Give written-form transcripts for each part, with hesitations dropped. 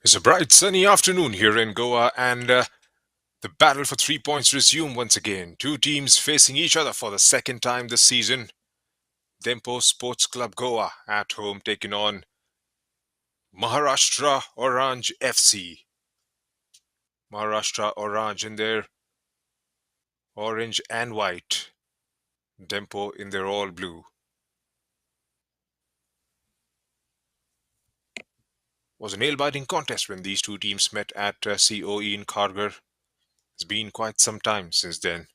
It's a bright sunny afternoon here in Goa, and the battle for 3 points resumed once again. Two teams facing each other for the second time this season. Dempo Sports Club Goa at home taking on Maharashtra Oranje FC. Maharashtra Oranje in their orange and white. Dempo in their all blue. Was a nail-biting contest when these two teams met at COE in Kharghar. It's been quite some time since then.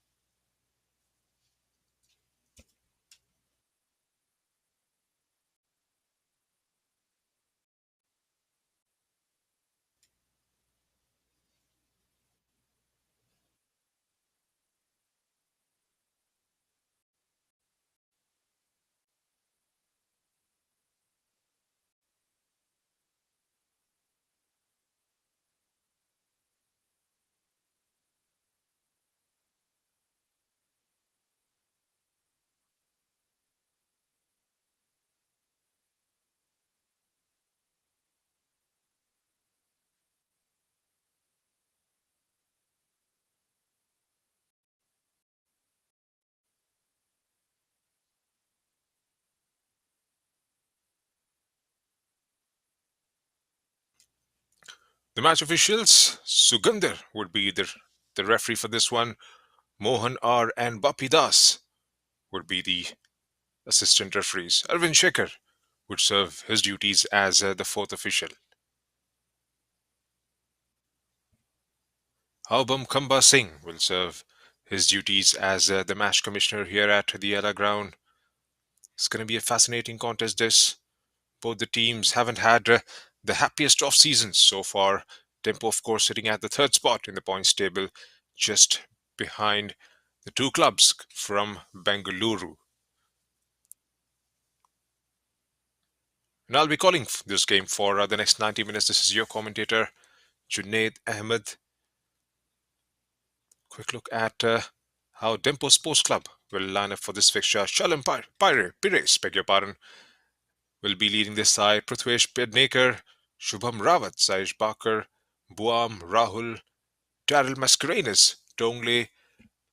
The match officials, Sugandar would be the referee for this one. Mohan R. and Bapi Das would be the assistant referees. Arvind Shekhar would serve his duties as the fourth official. Aubam Kamba Singh will serve his duties as the match commissioner here at the Ella ground. It's going to be a fascinating contest, this. Both the teams haven't had the happiest of seasons so far. Tempo, of course, sitting at the third spot in the points table, just behind the two clubs from Bengaluru. And I'll be calling this game for the next 90 minutes. This is your commentator, Junaid Ahmed. Quick look at how Dempo Sports Club will line up for this fixture. Shalom Pires, beg your pardon, will be leading this side. Prithvesh Pednekar, Shubham Rawat, Saish Bakar, Buam, Rahul, Daryl Mascarenas, Dongle,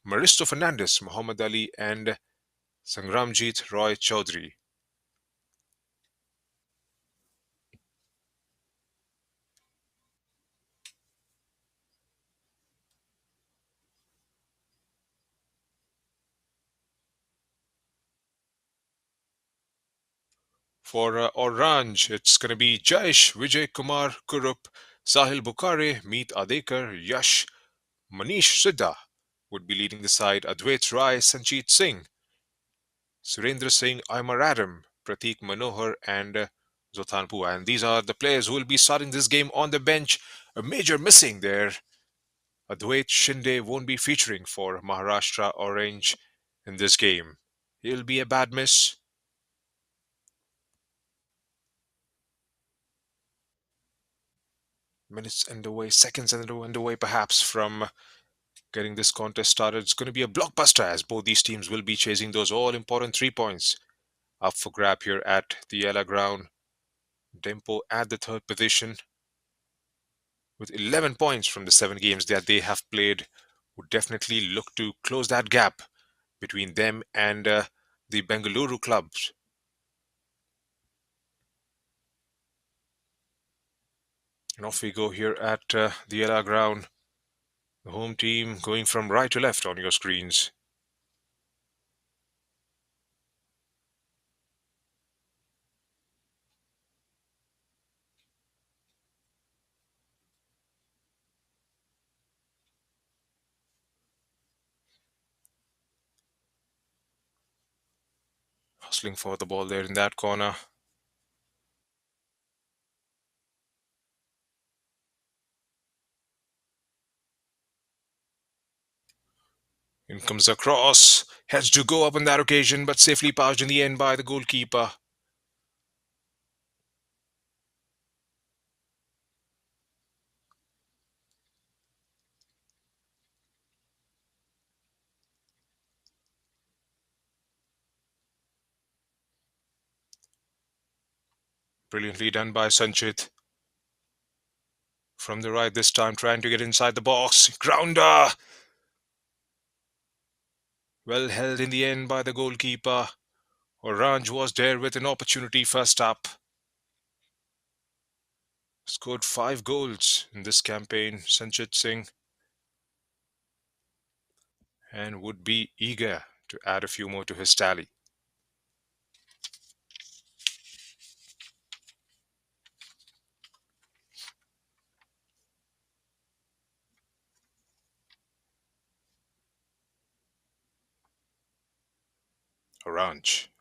Maristo Fernandez, Muhammad Ali, and Sangramjit Roy Chaudhary. For Orange, it's going to be Jayesh, Vijay Kumar Kurup, Sahil Bukhare, Meet Adekar, Yash, Manish Siddha would be leading the side. Advait Rai, Sanjeet Singh, Surendra Singh, Aymar Adam, Pratik Manohar, and Zothan Pua. And these are the players who will be starting this game on the bench. A major missing there. Advait Shinde won't be featuring for Maharashtra Orange in this game. He'll be a bad miss. Minutes underway, seconds underway, perhaps, from getting this contest started. It's going to be a blockbuster as both these teams will be chasing those all important 3 points up for grab here at the Ella ground. Dempo at the third position with 11 points from the 7 games that they have played would definitely look to close that gap between them and the Bengaluru clubs. And off we go here at the Ella ground. The home team going from right to left on your screens. Hustling for the ball there in that corner. In comes a cross. Has to go up on that occasion, but safely passed in the end by the goalkeeper. Brilliantly done by Sanchit. From the right this time, trying to get inside the box. Grounder! Well held in the end by the goalkeeper. Orange was there with an opportunity first up. Scored 5 goals in this campaign, Sanchit Singh, and would be eager to add a few more to his tally. Orange.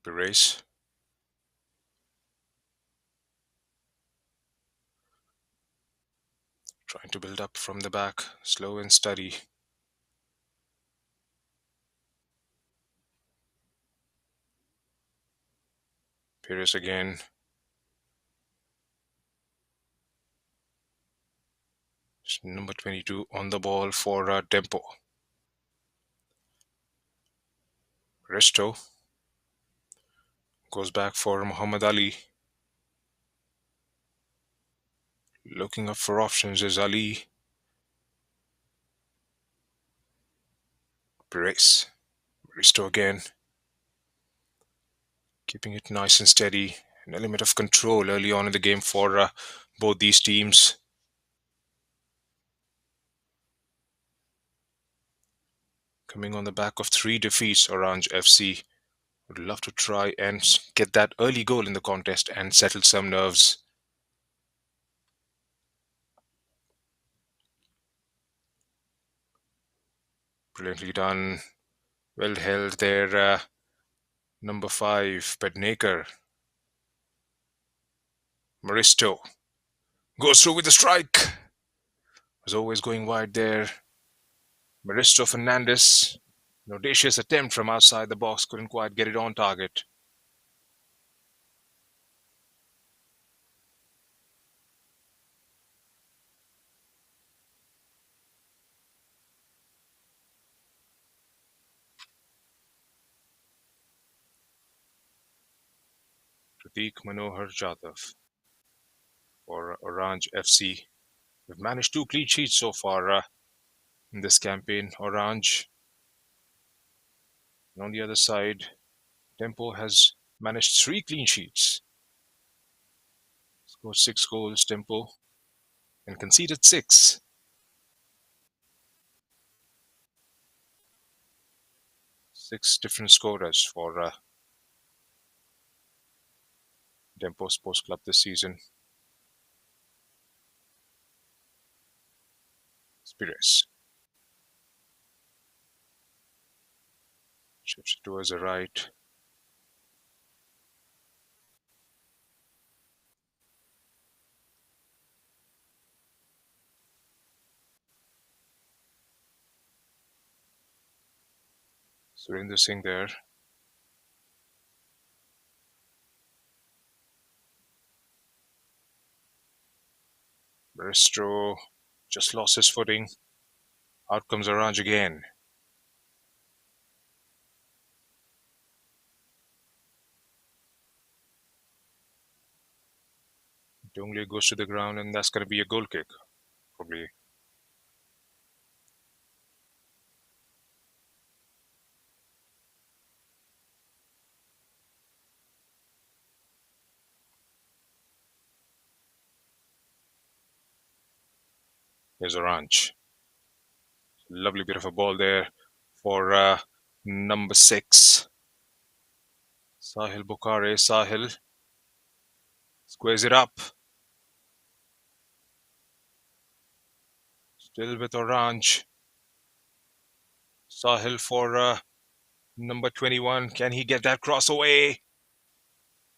Perez trying to build up from the back, slow and steady. Perez again. Number 22 on the ball for Dempo. Resto goes back for Muhammad Ali. Looking up for options is Ali. Perez. Resto again. Keeping it nice and steady. An element of control early on in the game for both these teams. Coming on the back of 3 defeats, Orange FC would love to try and get that early goal in the contest and settle some nerves. Brilliantly done. Well held there. Number 5, Pednaker. Maristo goes through with a strike. Was always going wide there. Maristo Fernandez. An audacious attempt from outside the box. Couldn't quite get it on target. Pratik Manohar Jadhav for Orange FC. We've managed 2 clean sheets so far in this campaign. Orange. And on the other side, Dempo has managed 3 clean sheets. Scored 6 goals, Dempo, and conceded 6. 6 different scorers for Dempo Sports Club this season. Spires shifts towards the right. Surinder Singh there. Baristro just lost his footing. Out comes Orange again. Dongley goes to the ground, and that's going to be a goal kick, probably. Here's Orange. Lovely bit of a ball there for number 6. Sahil Bukhare. Sahil squares it up. Still with Orange. Sahil for number 21. Can he get that cross away?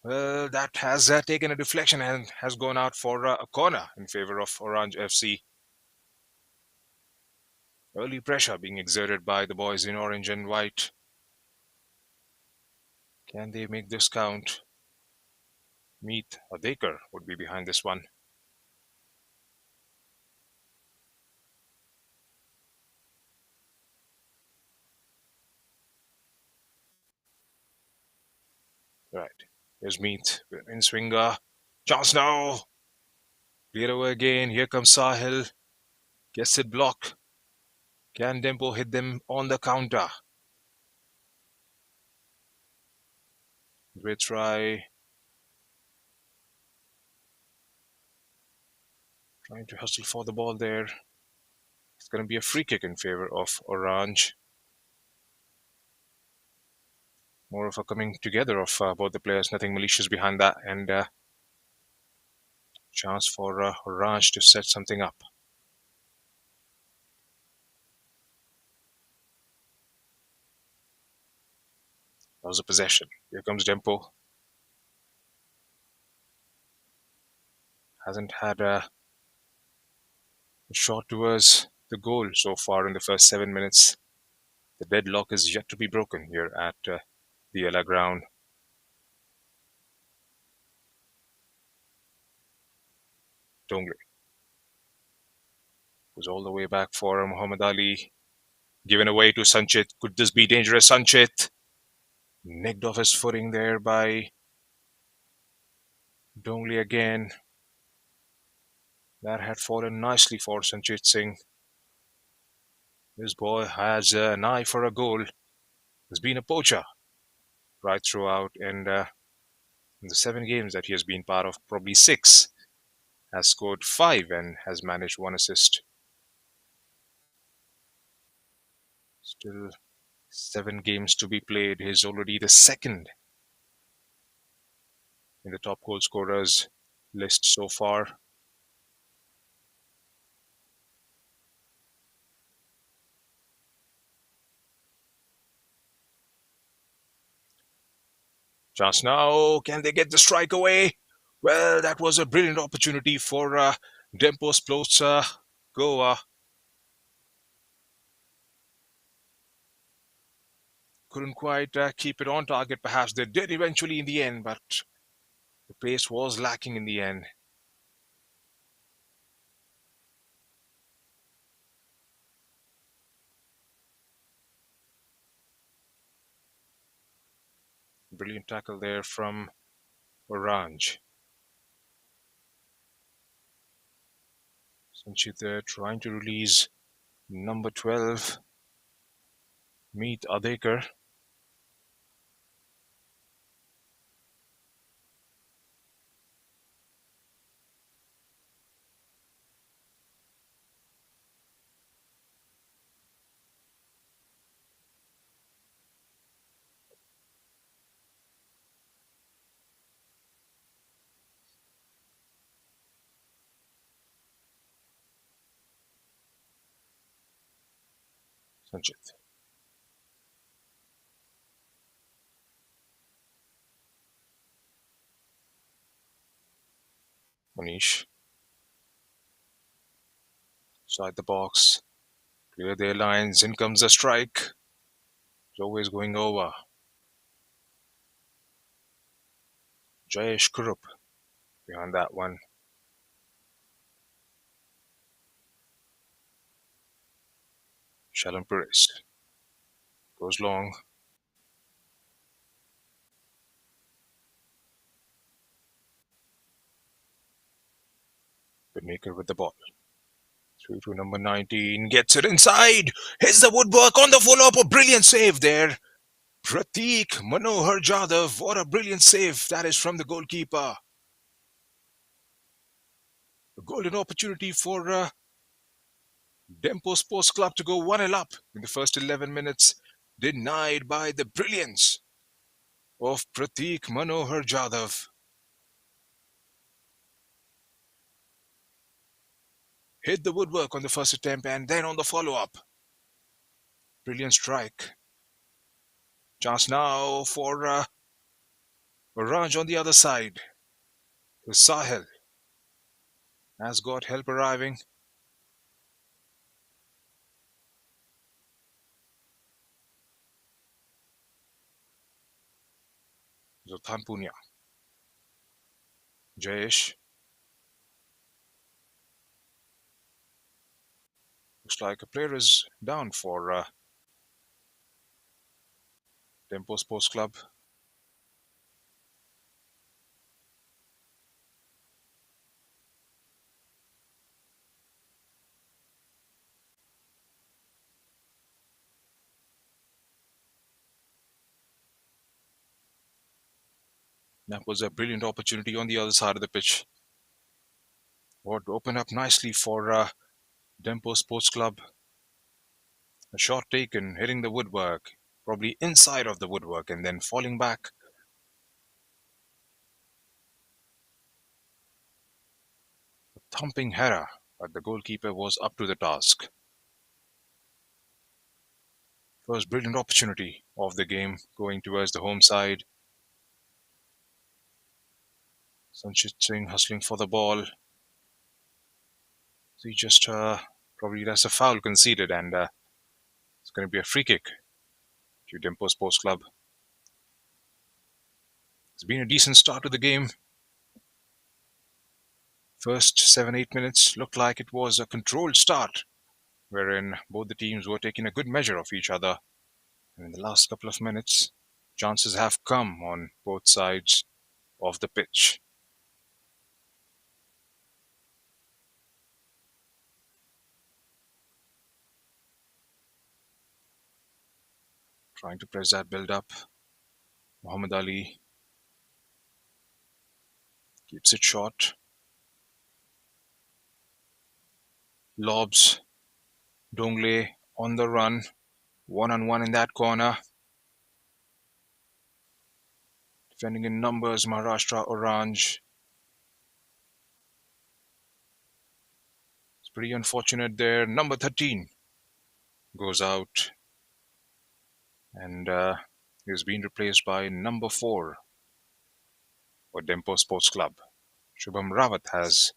Well, that has taken a deflection and has gone out for a corner in favor of Orange FC. Early pressure being exerted by the boys in orange and white. Can they make this count? Meet Adekar would be behind this one. Here's Meet. In swinger. Chance now. Clear away again. Here comes Sahil. Gets it blocked. Can Dempo hit them on the counter? Great try. Trying to hustle for the ball there. It's going to be a free kick in favor of Orange. More of a coming together of both the players. Nothing malicious behind that. And chance for Orange to set something up. That was a possession. Here comes Dempo. Hasn't had a shot towards the goal so far in the first 7 minutes. The deadlock is yet to be broken here at the Ella ground. Dongre goes all the way back for Muhammad Ali. Given away to Sanchit. Could this be dangerous? Sanchit nicked off his footing there by Dongli again. That had fallen nicely for Sanchit Singh. This boy has an eye for a goal. He's been a poacher right throughout, and in the 7 games that he has been part of, probably 6, has scored 5 and has managed 1 assist. Still 7 games to be played. He's already the second in the top goal scorers list so far. Chance now. Can they get the strike away? Well, that was a brilliant opportunity for Dempo Splosa Goa. Couldn't quite keep it on target. Perhaps they did eventually in the end, but the pace was lacking in the end. Brilliant tackle there from Orange. Sanchit there trying to release number 12, Meet Adekar. Sanchit. Manish. Inside the box. Clear their lines. In comes the strike. It's always going over. Jayesh Kurup behind that one. Shalom Perez goes long. Binmaker with the ball. Through to number 19. Gets it inside. Hits the woodwork on the follow-up. A brilliant save there. Pratik Manohar Jadhav. What a brilliant save that is from the goalkeeper. A golden opportunity for Dempo Sports Club to go 1-0 up in the first 11 minutes. Denied by the brilliance of Pratik Manohar Jadhav. Hit the woodwork on the first attempt and then on the follow-up. Brilliant strike. Chance now for Orange on the other side. Sahil has got help arriving. Zoltan Punya. Jayesh. Looks like a player is down for Dempo Sports Club. That was a brilliant opportunity on the other side of the pitch. What opened up nicely for Dempo Sports Club. A shot taken, hitting the woodwork, probably inside of the woodwork, and then falling back. A thumping header, but the goalkeeper was up to the task. First brilliant opportunity of the game going towards the home side. Sanchit Singh hustling for the ball. He just probably that's a foul conceded, and it's going to be a free kick to Dempo Sports Club. It's been a decent start to the game. First 7-8 minutes looked like it was a controlled start, wherein both the teams were taking a good measure of each other. And in the last couple of minutes, chances have come on both sides of the pitch. Trying to press that build up. Muhammad Ali keeps it short. Lobs. Dongle on the run. One on one in that corner. Defending in numbers, Maharashtra Oranje. It's pretty unfortunate there. Number 13 goes out and is being replaced by number 4 for Dempo Sports Club. Shubham Rawat has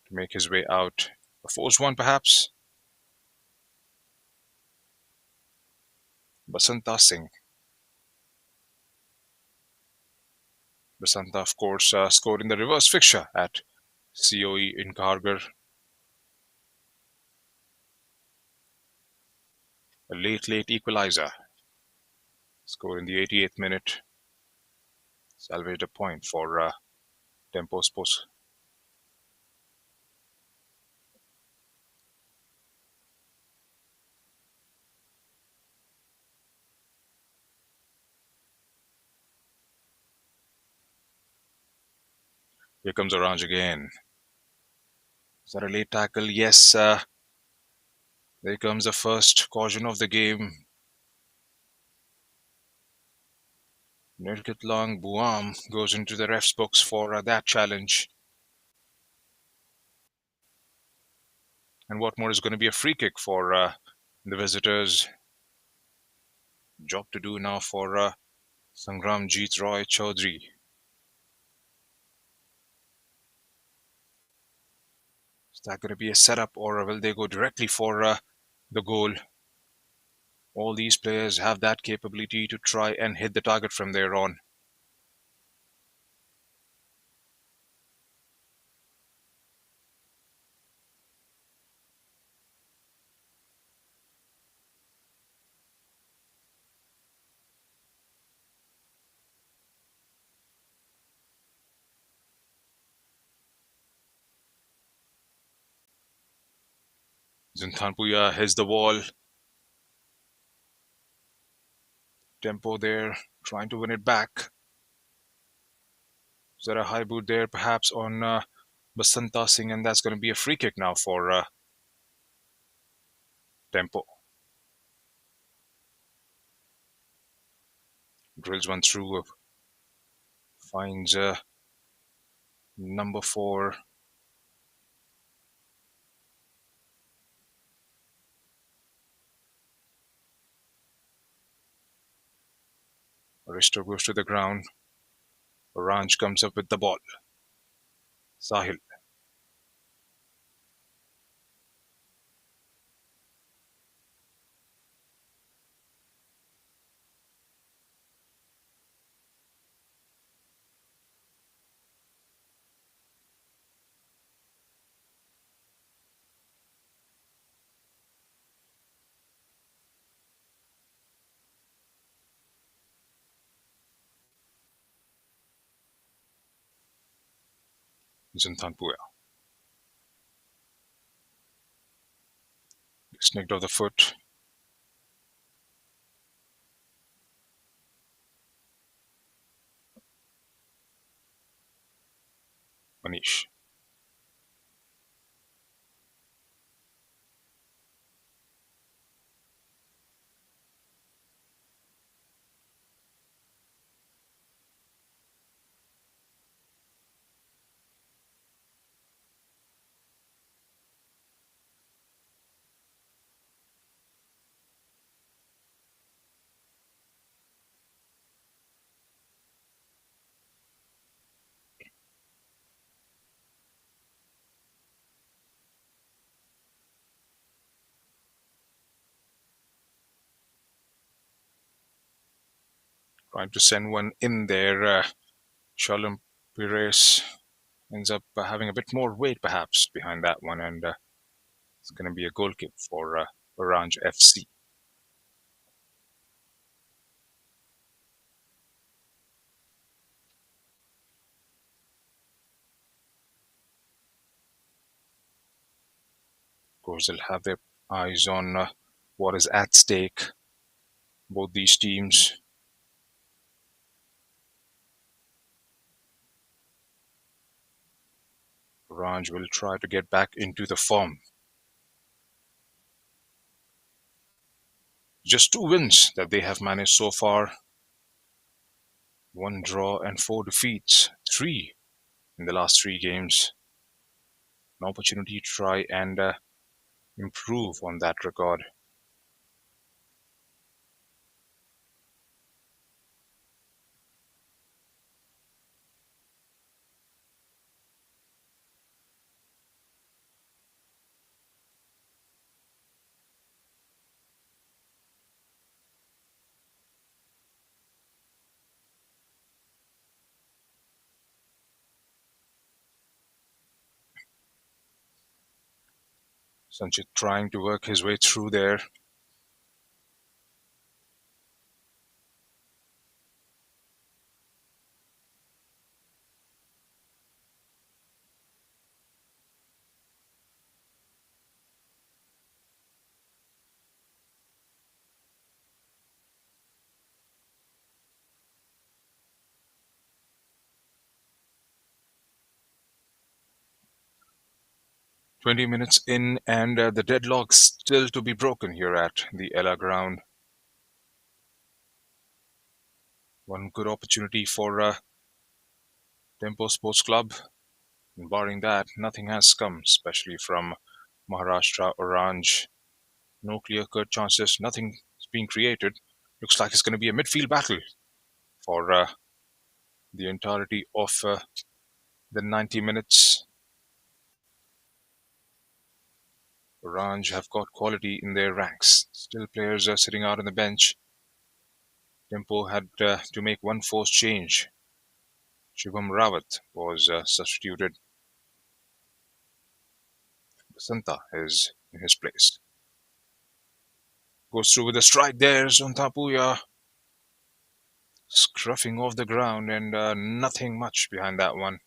to make his way out. A forced one, perhaps. Basanta Singh. Basanta, of course, scored in the reverse fixture at COE in Kharghar. A late equalizer. Scored in the 88th minute. Salvaged a point for Dempo Sports. Here comes Orange again. Is that a late tackle? Yes. There comes the first caution of the game. Nirkit Long Buam goes into the ref's books for that challenge. And what more is going to be a free kick for the visitors. Job to do now for Sangram Jeet Roy Chaudhary. Is that going to be a setup or will they go directly for the goal? All these players have that capability to try and hit the target from there on. Zintanpuya hits the wall. Dempo there, trying to win it back. Is there a high boot there, perhaps on Basanta Singh, and that's going to be a free kick now for Dempo. Drills one through, finds number 4. Aristo goes to the ground. Orange comes up with the ball. Sahil. Zintanpuya. Snicked off the foot. Manish. Trying to send one in there. Shalom Pires ends up having a bit more weight perhaps behind that one, and it's going to be a goal kick for Orange FC. 'Course, they'll have their eyes on what is at stake. Both these teams. Orange will try to get back into the form. Just two wins that they have managed so far. One draw and four defeats. Three in the last three games. An opportunity to try and improve on that record. Sanchit trying to work his way through there. 20 minutes in, and the deadlock still to be broken here at the Ella ground. One good opportunity for Dempo Sports Club. And barring that, nothing has come, especially from Maharashtra Oranje. No clear-cut chances, nothing's being created. Looks like it's going to be a midfield battle for the entirety of the 90 minutes. Orange have got quality in their ranks. Still players are sitting out on the bench. Dempo had to make one forced change. Shubham Rawat was substituted. Basanta is in his place. Goes through with a strike there. Zontapuya scruffing off the ground, and nothing much behind that one.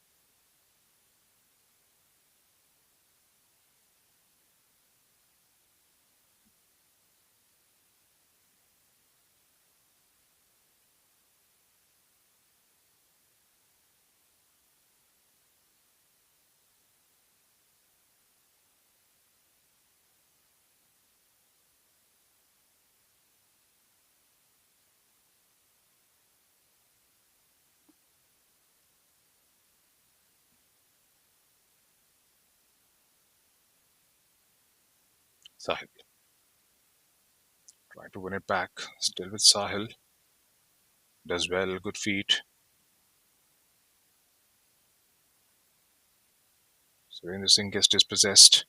Sahil trying to win it back. Still with Sahil. Does well, good feet. Surendra Singh gets dispossessed.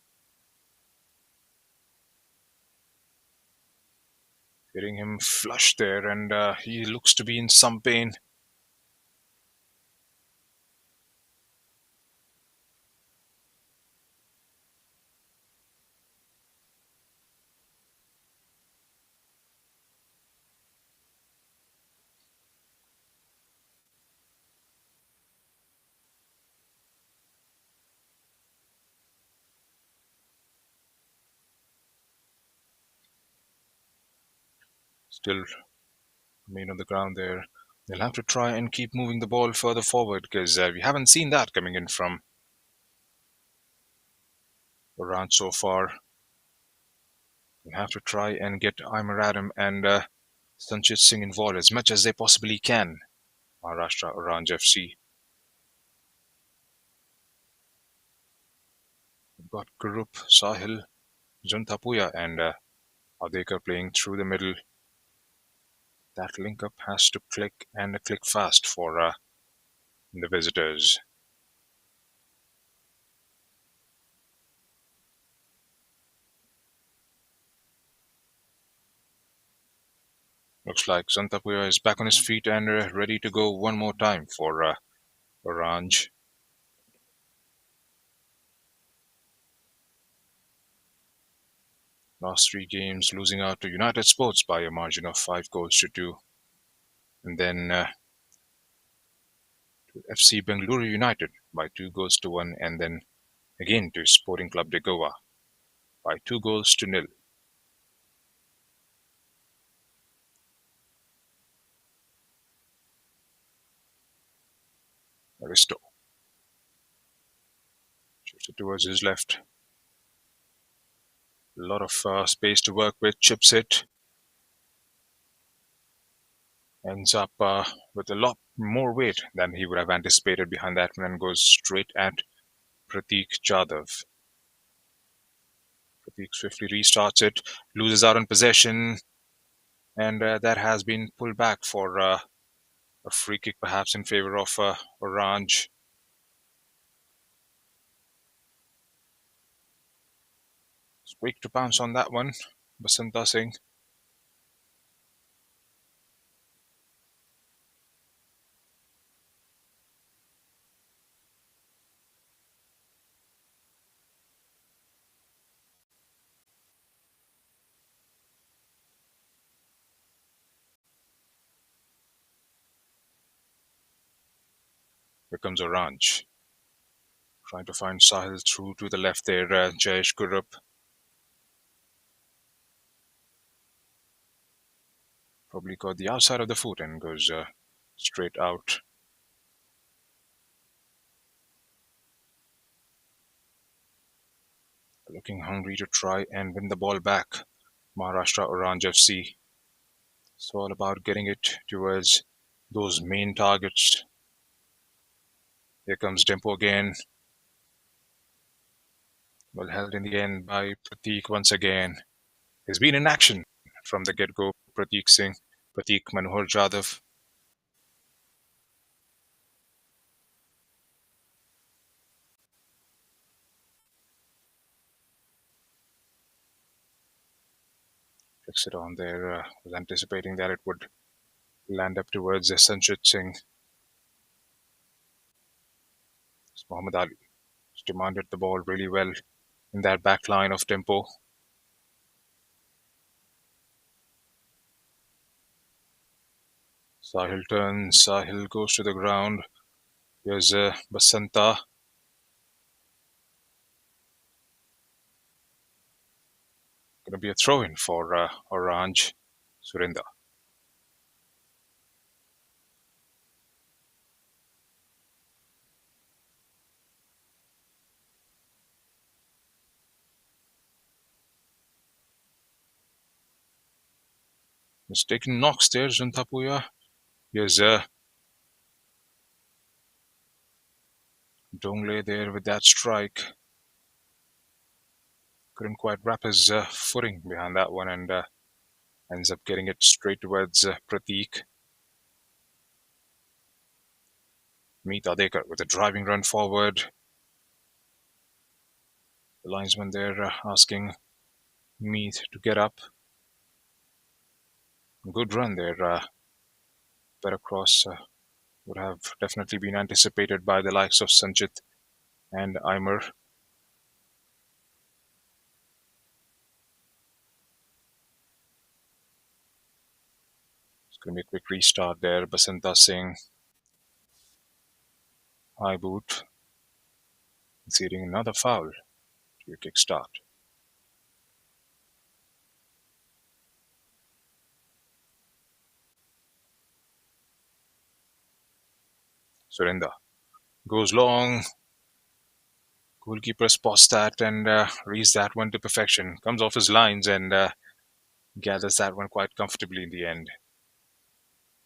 Hitting him flush there, and he looks to be in some pain. Still remain on the ground there. They'll have to try and keep moving the ball further forward because we haven't seen that coming in from Around so far, they have to try and get Aimer Adam and Sanchit Singh involved as much as they possibly can. Maharashtra Oranje FC. We've got Kurup, Sahil, Juntapuya, and Adekar playing through the middle. That link up has to click and click fast for the visitors. Looks like Juntapuya is back on his feet and ready to go one more time for Orange. Last three games losing out to United Sports by a margin of 5 goals to 2. And then to FC Bengaluru United by 2 goals to 1. And then again to Sporting Club de Goa by 2 goals to 0. Aristo shifts it towards his left. A lot of space to work with. Chips it. Ends up with a lot more weight than he would have anticipated behind that one and goes straight at Prateek Jadhav. Prateek swiftly restarts it, loses out on possession, and that has been pulled back for a free kick perhaps in favor of Orange. It's quick to bounce on that one. Basanta Singh. Here comes Orange. Trying to find Sahil through to the left there. Jayesh Kurup. Probably got the outside of the foot and goes straight out. Looking hungry to try and win the ball back. Maharashtra Oranje FC. It's all about getting it towards those main targets. Here comes Dempo again. Well held in the end by Prateek once again. He's been in action from the get-go. Prateek Manohar Jadhav. Flicks it on there. Was anticipating that it would land up towards Sanchit Singh. Mohammad Ali demanded the ball really well in that back line of Dempo. Sahil turns. Sahil goes to the ground. Here's Basanta. Going to be a throw-in for Orange. Surinder. Mistaken knocks there, Juntapuya. Here's Dongle there with that strike. Couldn't quite wrap his footing behind that one and ends up getting it straight towards Prateek. Meet Adekar with a driving run forward. The linesman there asking Meet to get up. Good run there. Better cross would have definitely been anticipated by the likes of Sanchit and Aimer. It's going to be a quick restart there. Basanta Singh. High boot. Conceding another foul to a kick start. Surinder goes long. Goalkeeper spots that and reads that one to perfection. Comes off his lines and gathers that one quite comfortably in the end.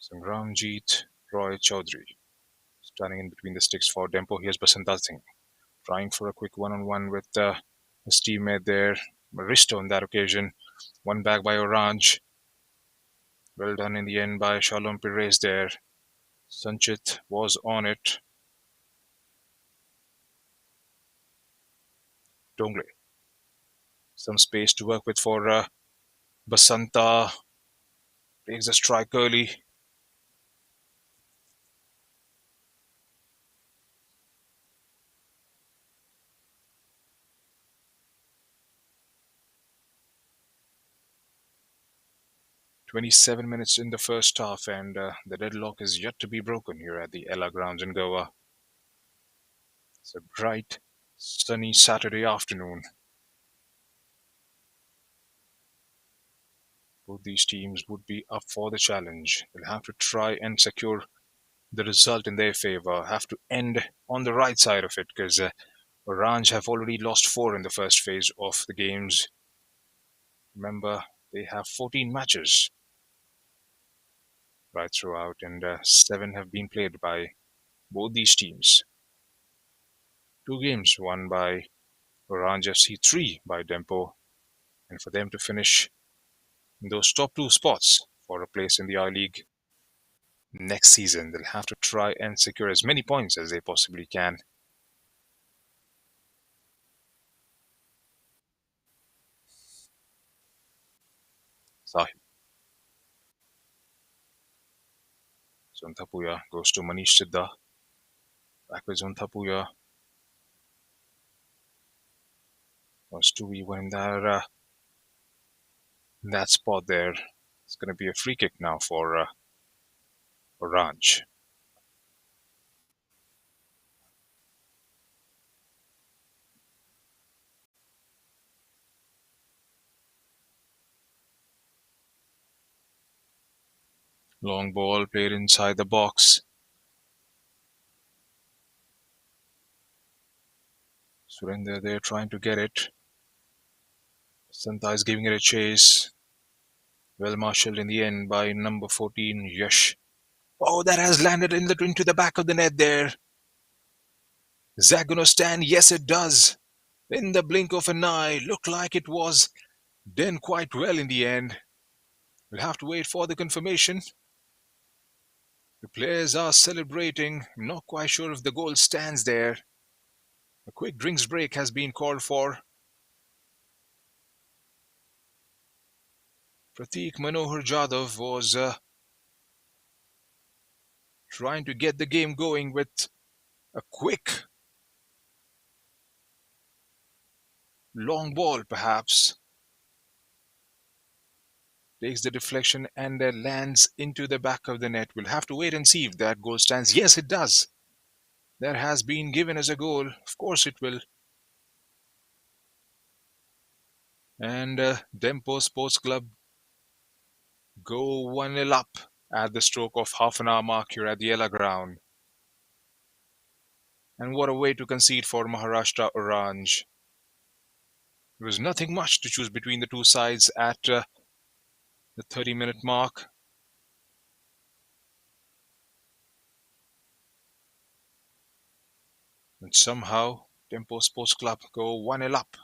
Sangramjit Roy Chaudhary standing in between the sticks for Dempo. Here's Basanta Singh trying for a quick one-on-one with his teammate there, Maristo on that occasion. One back by Orange. Well done in the end by Shalom Perez there. Sanchit was on it. Dongle. Some space to work with for Basanta. Takes a strike early. 27 minutes in the first half, and the deadlock is yet to be broken here at the Ella grounds in Goa. It's a bright, sunny Saturday afternoon. Both these teams would be up for the challenge. They'll have to try and secure the result in their favor, have to end on the right side of it because Orange have already lost 4 in the first phase of the games. Remember, they have 14 matches right throughout, and 7 have been played by both these teams. 2 games won by Orange FC, 3 by Dempo, and for them to finish in those top 2 spots for a place in the I League next season, they'll have to try and secure as many points as they possibly can. Sahib Zontapuya goes to Manish Siddha. Back with Zontapuya. Was 2v1 in that spot there. It's going to be a free kick now for Orange. Long ball played inside the box. Surrender there trying to get it. Santa is giving it a chase. Well marshaled in the end by number 14, Yash. Oh, that has landed into the back of the net there. Is that going to stand? Yes, it does. In the blink of an eye, looked like it was done quite well in the end. We'll have to wait for the confirmation. The players are celebrating. I'm not quite sure if the goal stands there. A quick drinks break has been called for. Pratik Manohar Jadhav was trying to get the game going with a quick long ball, perhaps. Takes the deflection and lands into the back of the net. We'll have to wait and see if that goal stands. Yes, it does. That has been given as a goal. Of course it will. And Dempo Sports Club go 1-0 up at the stroke of half an hour mark here at the Ella ground. And what a way to concede for Maharashtra Oranje. There was nothing much to choose between the two sides at the 30-minute mark. And somehow, Dempo Sports Club go 1-0 up.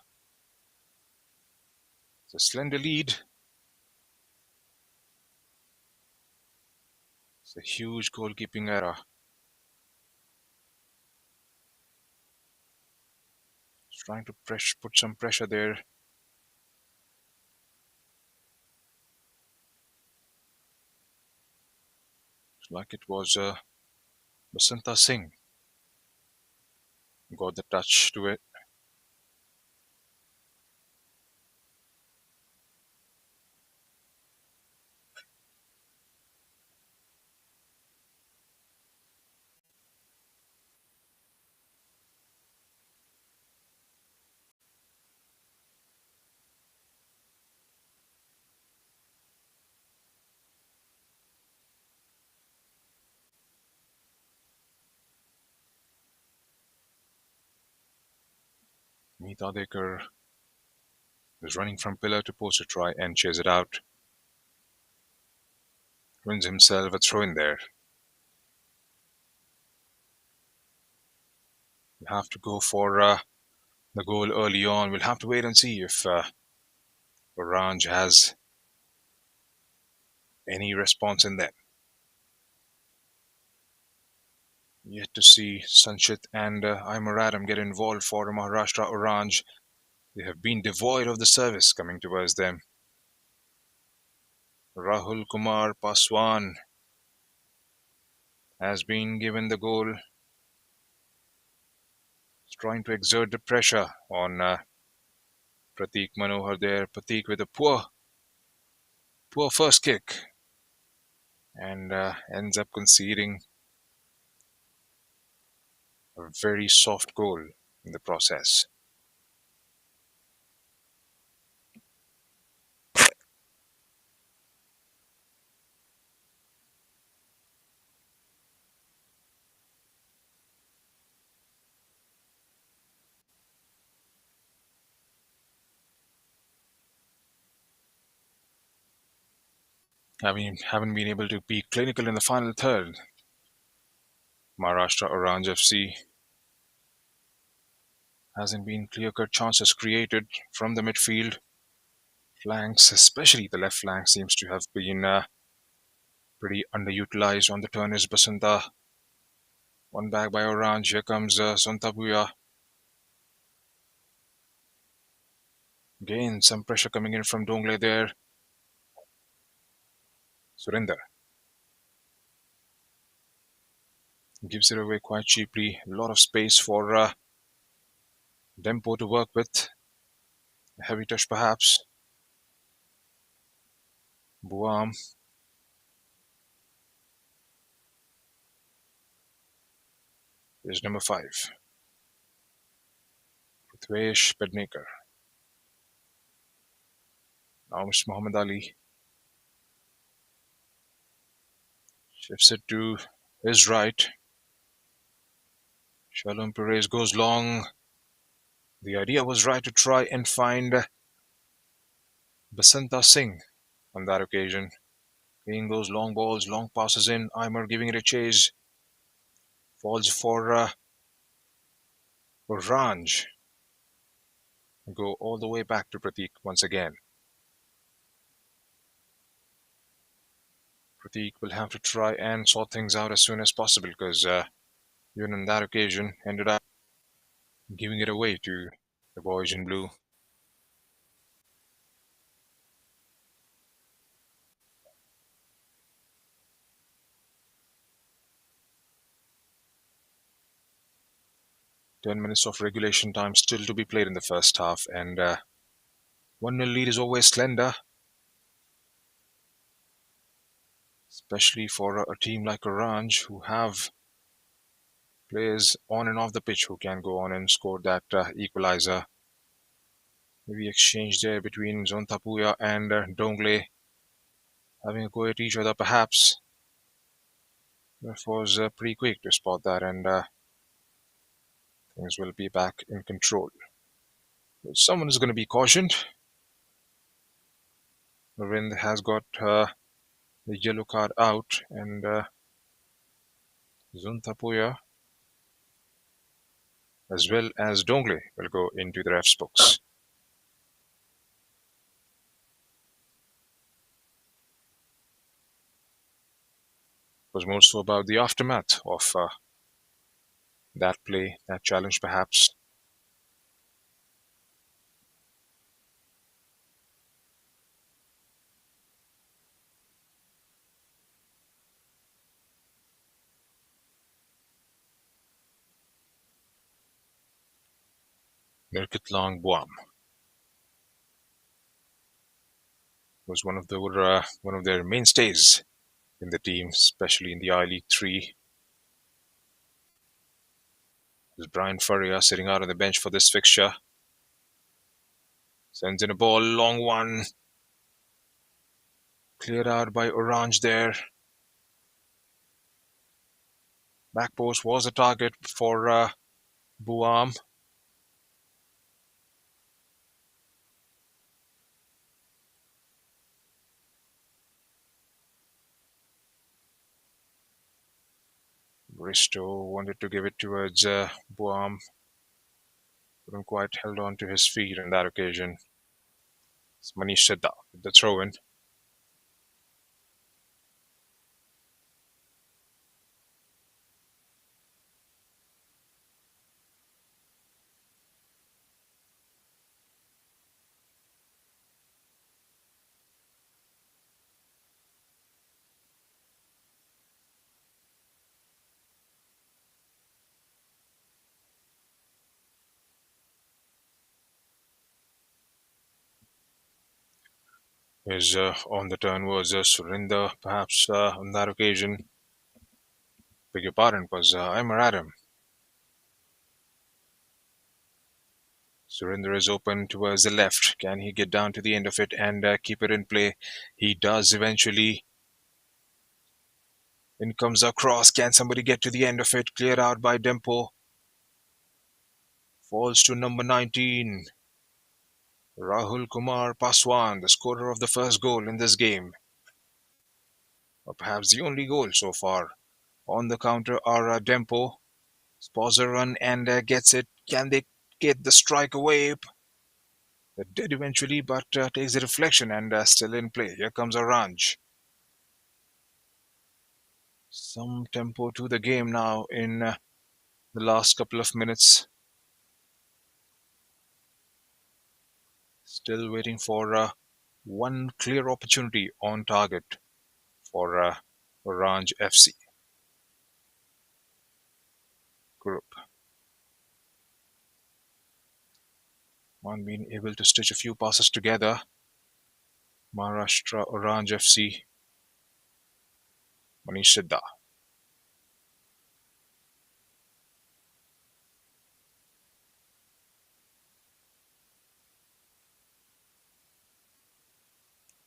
It's a slender lead. It's a huge goalkeeping error. It's trying to put some pressure there. It's like it was Basanta Singh got the touch to it. Meet Adekar is running from pillar to post to try and chase it out. Wins himself a throw in there. We'll have to go for the goal early on. We'll have to wait and see if Orange has any response in that. Yet to see Sanchit and Aymar Adam get involved for Maharashtra Oranje. They have been devoid of the service coming towards them. Rahul Kumar Paswan has been given the goal. He's trying to exert the pressure on Pratik Manohar there. Pratik with a poor first kick and ends up conceding a very soft goal in the process. Haven't been able to be clinical in the final third. Maharashtra Oranje FC hasn't been clear-cut chances created from the midfield. Flanks, especially the left flank, seems to have been pretty underutilized. On the turn is Basanta. One back by Orange. Here comes Sontabuya. Again, some pressure coming in from Dongle there. Surinder gives it away quite cheaply. A lot of space for Dempo to work with. A heavy touch perhaps. Buam is number 5. Prithvesh Pednekar. Now Mr. Muhammad Ali shifts it to his right. Shalom Perez goes long. The idea was right to try and find Basanta Singh on that occasion. Playing those long balls, long passes in. Aymar giving it a chase. Falls for Orange. Go all the way back to Pratik once again. Pratik will have to try and sort things out as soon as possible because even on that occasion ended up giving it away to the boys in blue. "10 minutes of regulation time still to be played in the first half, and 1-0 lead is always slender, especially for a team like Orange who have players on and off the pitch who can go on and score that equalizer. Maybe exchange there between Zontapuya and Dongle, having a go at each other perhaps. Ref was pretty quick to spot that, and things will be back in control. Someone is going to be cautioned. Marind has got the yellow card out, and Zontapuya as well as Dongle will go into the ref's books. It was more so about the aftermath of that play, that challenge perhaps. Nirkitlang Buam was one of their mainstays in the team, especially in the I-League 3. There's Brian Furrier sitting out on the bench for this fixture. Sends in a ball, long one. Cleared out by Orange there. Back post was a target for Buam. Risto wanted to give it towards Buam, couldn't quite held on to his feet on that occasion. It's Manish Siddha with the throw in. His on the turn was Surinder, perhaps on that occasion. Beg your pardon, it was Imar Adam. Surinder is open towards the left. Can he get down to the end of it and keep it in play? He does eventually. In comes across. Can somebody get to the end of it? Cleared out by Dempo. Falls to number 19. Rahul Kumar Paswan, the scorer of the first goal in this game. Or perhaps the only goal so far. On the counter are Dempo. Spots a run and gets it. Can they get the strike away? That did eventually, but takes the reflection and still in play. Here comes Orange. Some tempo to the game now in the last couple of minutes. Still waiting for one clear opportunity on target for Orange FC group. One being able to stitch a few passes together. Maharashtra Oranje FC. Manish Siddha.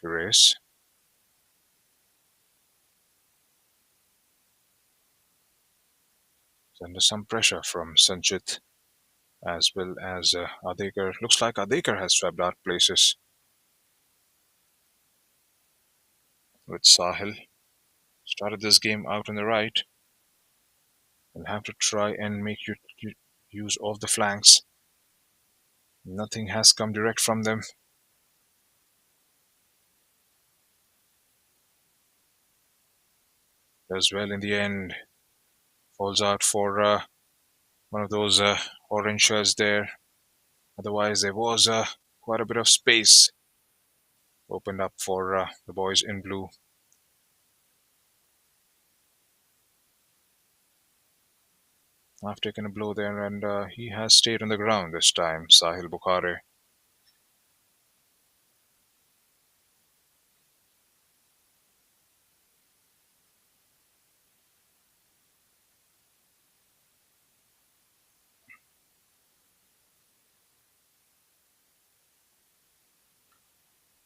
Race. Under some pressure from Sanchit as well as Adekar. Looks like Adekar has swept out places with Sahil. Started this game out on the right. Will have to try and make use of the flanks. Nothing has come direct from them. Does well in the end. Falls out for one of those orange shirts there. Otherwise, there was quite a bit of space opened up for the boys in blue. I've taken a blow there, and he has stayed on the ground this time, Sahil Bukhare.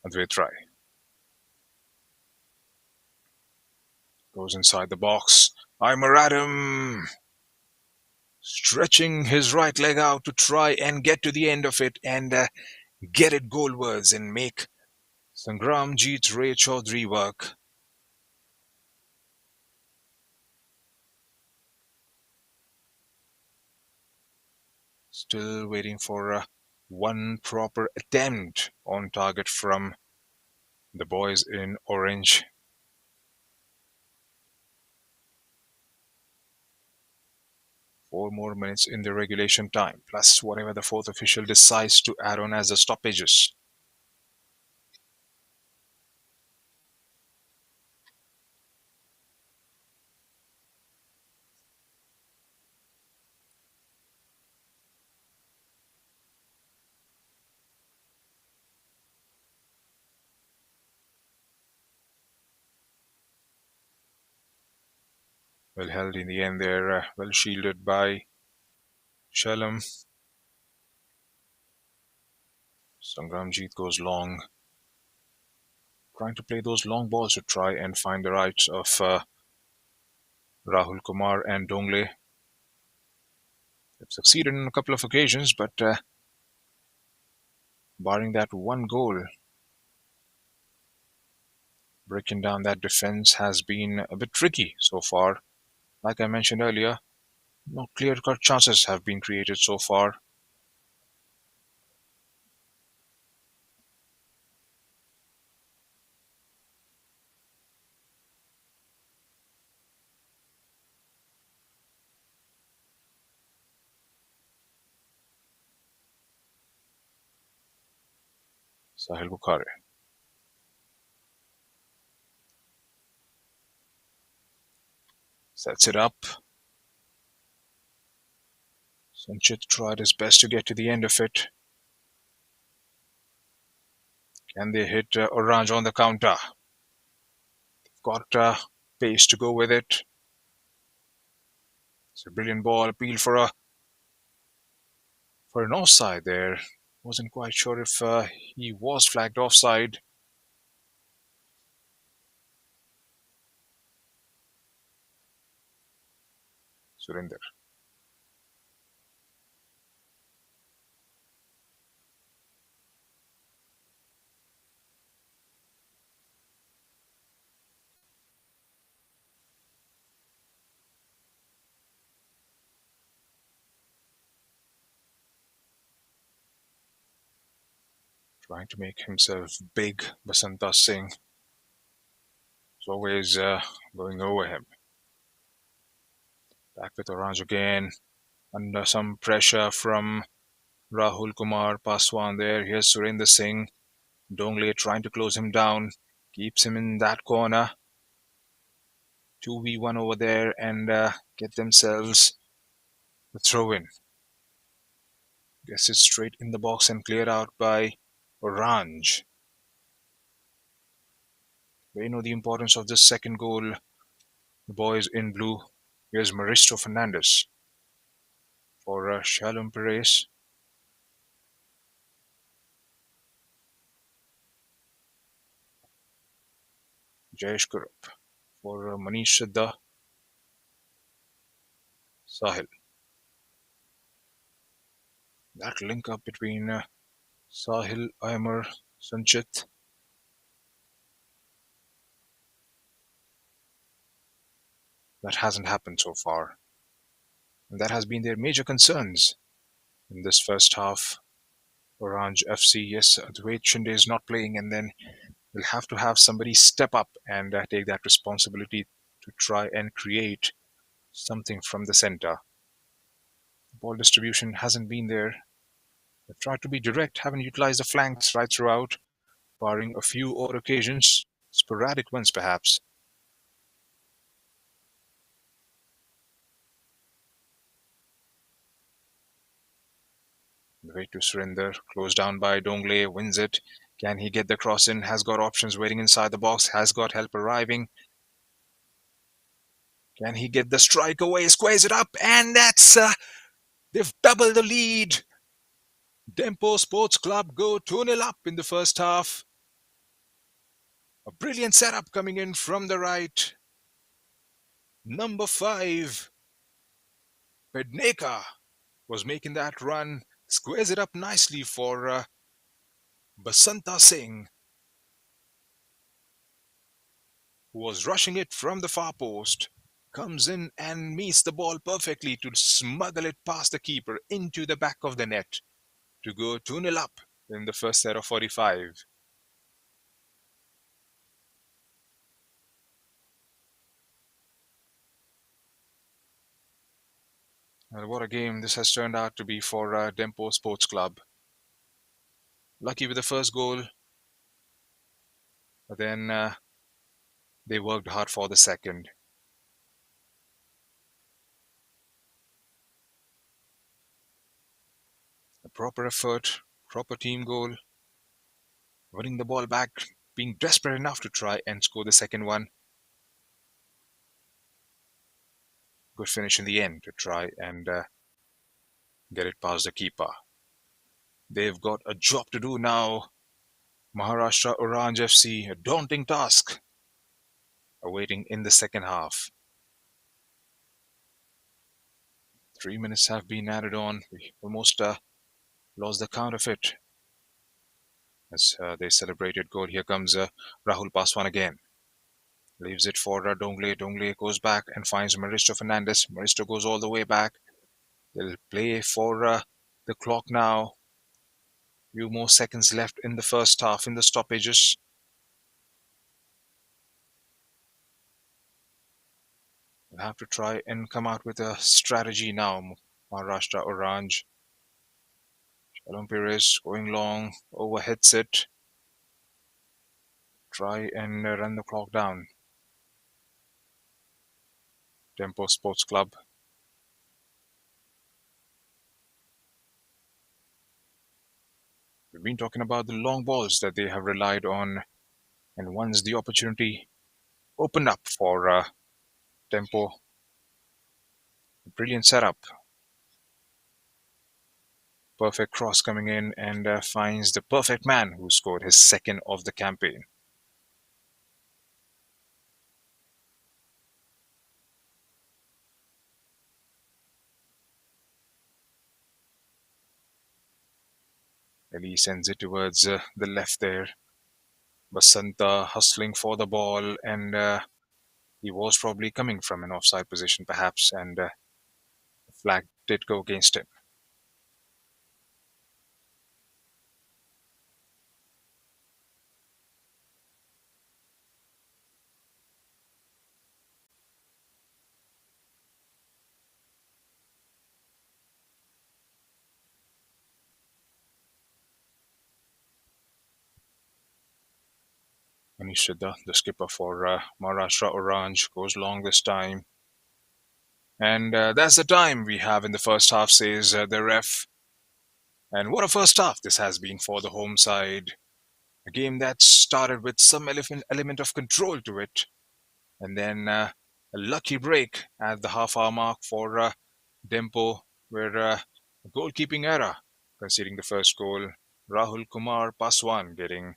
Advait Rai goes inside the box. I'm a Radham! Stretching his right leg out to try and get to the end of it and get it goalwards and make Sangramjit Ray Chaudhary work. Still waiting for one proper attempt on target from the boys in orange. Four more minutes in the regulation time, plus whatever the fourth official decides to add on as the stoppages. Well held in the end there, well shielded by Shalam. Sangramjit goes long, trying to play those long balls to try and find the rights of Rahul Kumar and Dongle. They've succeeded on a couple of occasions, but barring that one goal, breaking down that defense has been a bit tricky so far. Like I mentioned earlier, no clear-cut chances have been created so far. Sahil Bukhari sets it up. Sanchit tried his best to get to the end of it. Can they hit Orange on the counter? Got pace to go with it. It's a brilliant ball. Appeal for an offside there. Wasn't quite sure if he was flagged offside. Surinder trying to make himself big. Basanta Singh is always going over him. Back with Orange again. Under some pressure from Rahul Kumar Paswan there. Here's Surinder Singh. Dongley trying to close him down. Keeps him in that corner. 2v1 over there and get themselves the throw in. Gets it straight in the box and cleared out by Orange. They know the importance of this second goal. The boys in blue. Here's Maristo Fernandez for Shalom Perez. Jayesh Kurup for Manish Siddha. Sahil. That link up between Sahil, Aymer, Sanchit. That hasn't happened so far. And that has been their major concerns in this first half. Orange FC, yes, Advait Shinde is not playing, and then we'll have to have somebody step up and take that responsibility to try and create something from the center. Ball distribution hasn't been there. They've tried to be direct, haven't utilized the flanks right throughout, barring a few odd occasions, sporadic ones perhaps. The way to Surinder, closed down by Dongley, wins it. Can he get the cross in? Has got options waiting inside the box, has got help arriving. Can he get the strike away? Squares it up, and they've doubled the lead. Dempo Sports Club go 2-0 up in the first half. A brilliant setup coming in from the right. Number 5, Pedneka, was making that run. Squares it up nicely for Basanta Singh, who was rushing it from the far post. Comes in and meets the ball perfectly to smuggle it past the keeper into the back of the net to go 2-0 up in the first set of 45. And what a game this has turned out to be for Dempo Sports Club. Lucky with the first goal, but then they worked hard for the second. A proper effort, proper team goal, winning the ball back, being desperate enough to try and score the second one. Good finish in the end to try and get it past the keeper. They've got a job to do now. Maharashtra Oranje FC, a daunting task awaiting in the second half. 3 minutes have been added on. We almost lost the count of it as they celebrated goal. Here comes Rahul Paswan again. Leaves it for Dongle. Dongle goes back and finds Maristo Fernandez. Maristo goes all the way back. They'll play for the clock now. Few more seconds left in the first half in the stoppages. We'll have to try and come out with a strategy now. Maharashtra Oranje. Shalom Perez going long, overhits it. Try and run the clock down. Dempo Sports Club. We've been talking about the long balls that they have relied on, and once the opportunity opened up for Dempo, brilliant setup. Perfect cross coming in and finds the perfect man who scored his second of the campaign. And he sends it towards the left there. Basanta hustling for the ball, and he was probably coming from an offside position perhaps, and the flag did go against him. Manish Siddha, the skipper for Maharashtra Oranje, goes long this time. And that's the time we have in the first half, says the ref. And what a first half this has been for the home side. A game that started with some element of control to it. And then a lucky break at the half hour mark for Dempo, where a goalkeeping error, conceding the first goal. Rahul Kumar Paswan getting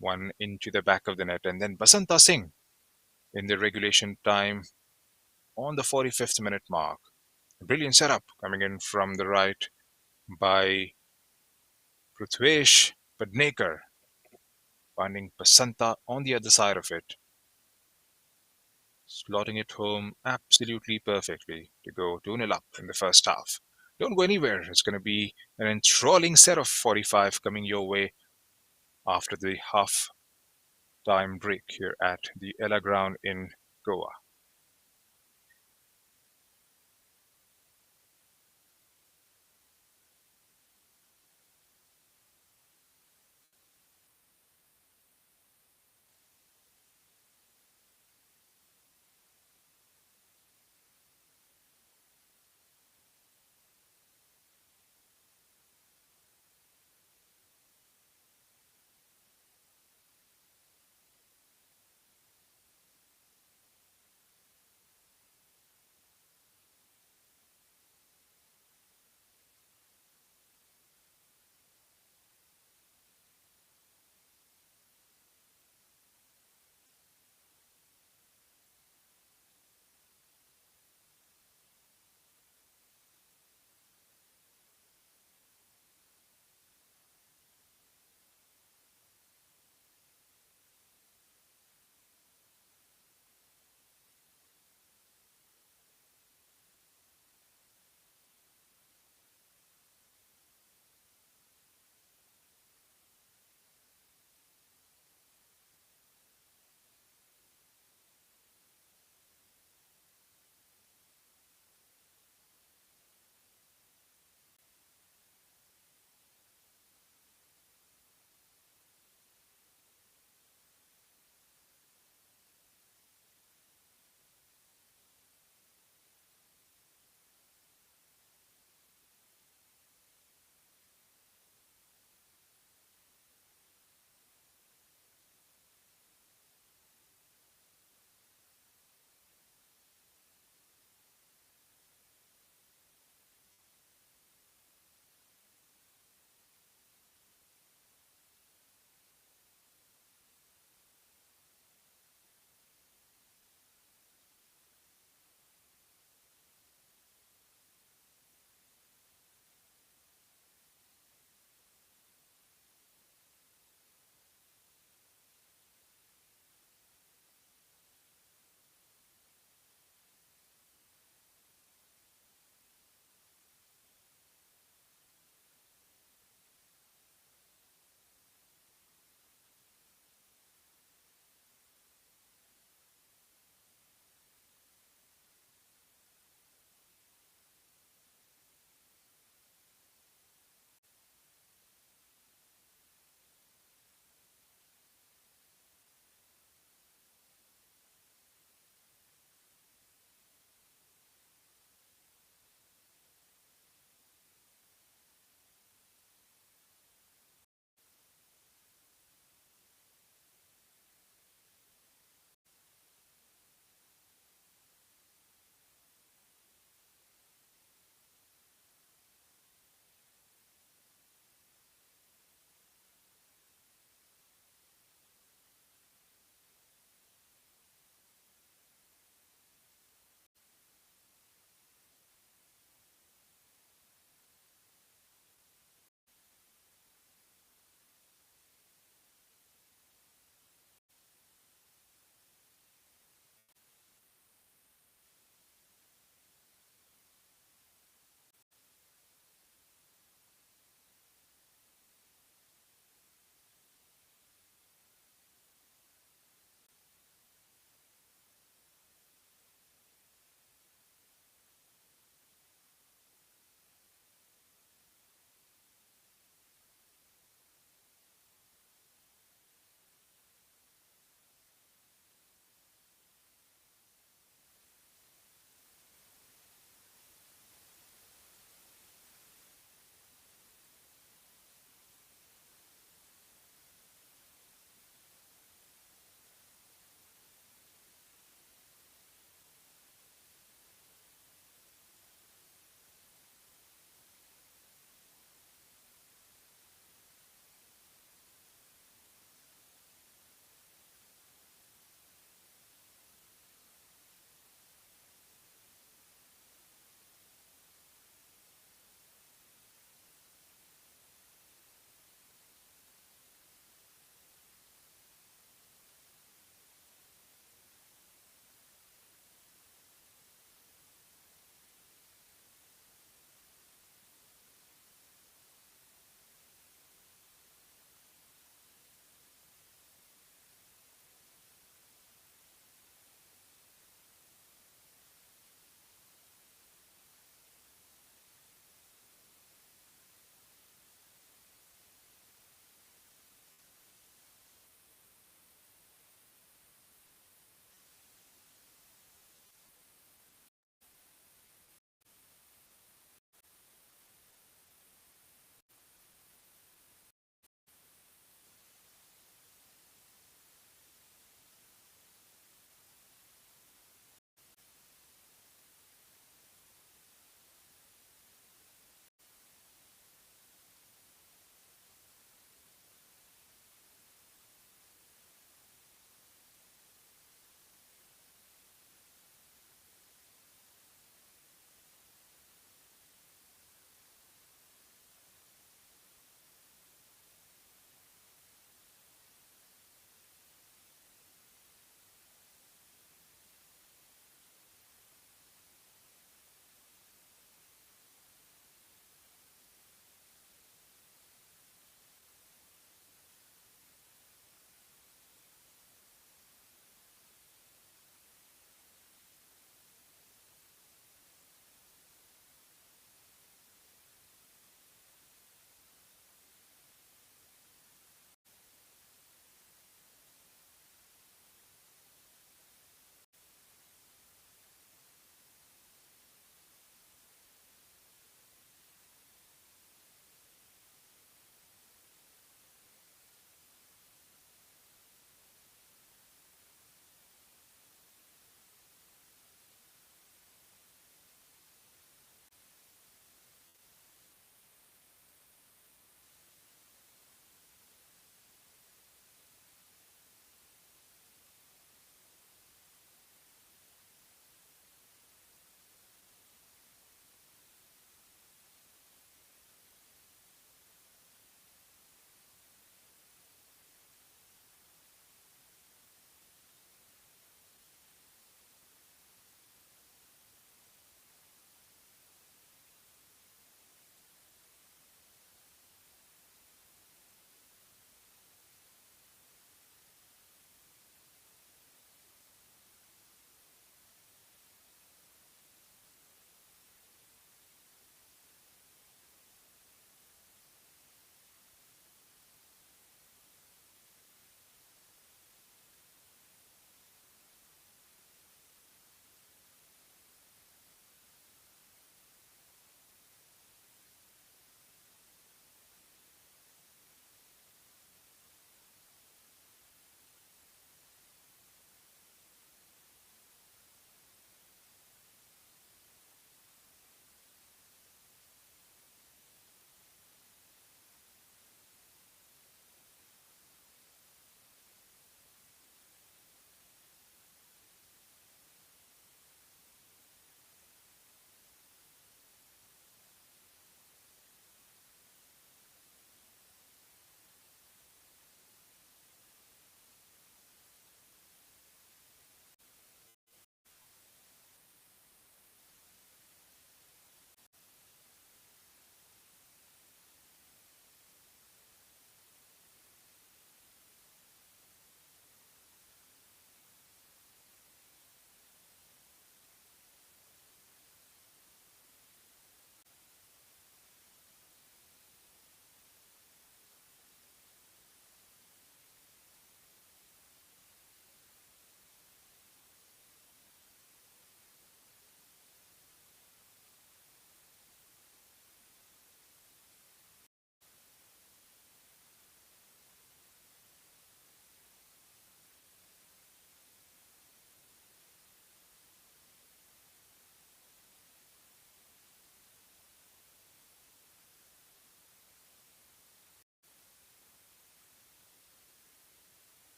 one into the back of the net. And then Basanta Singh in the regulation time on the 45th minute mark. A brilliant setup coming in from the right by Prithvesh Padnekar, finding Basanta on the other side of it, slotting it home absolutely perfectly to go 2-0 up in the first half. Don't go anywhere. It's going to be an enthralling set of 45 coming your way after the half time break here at the Ella Ground in Goa.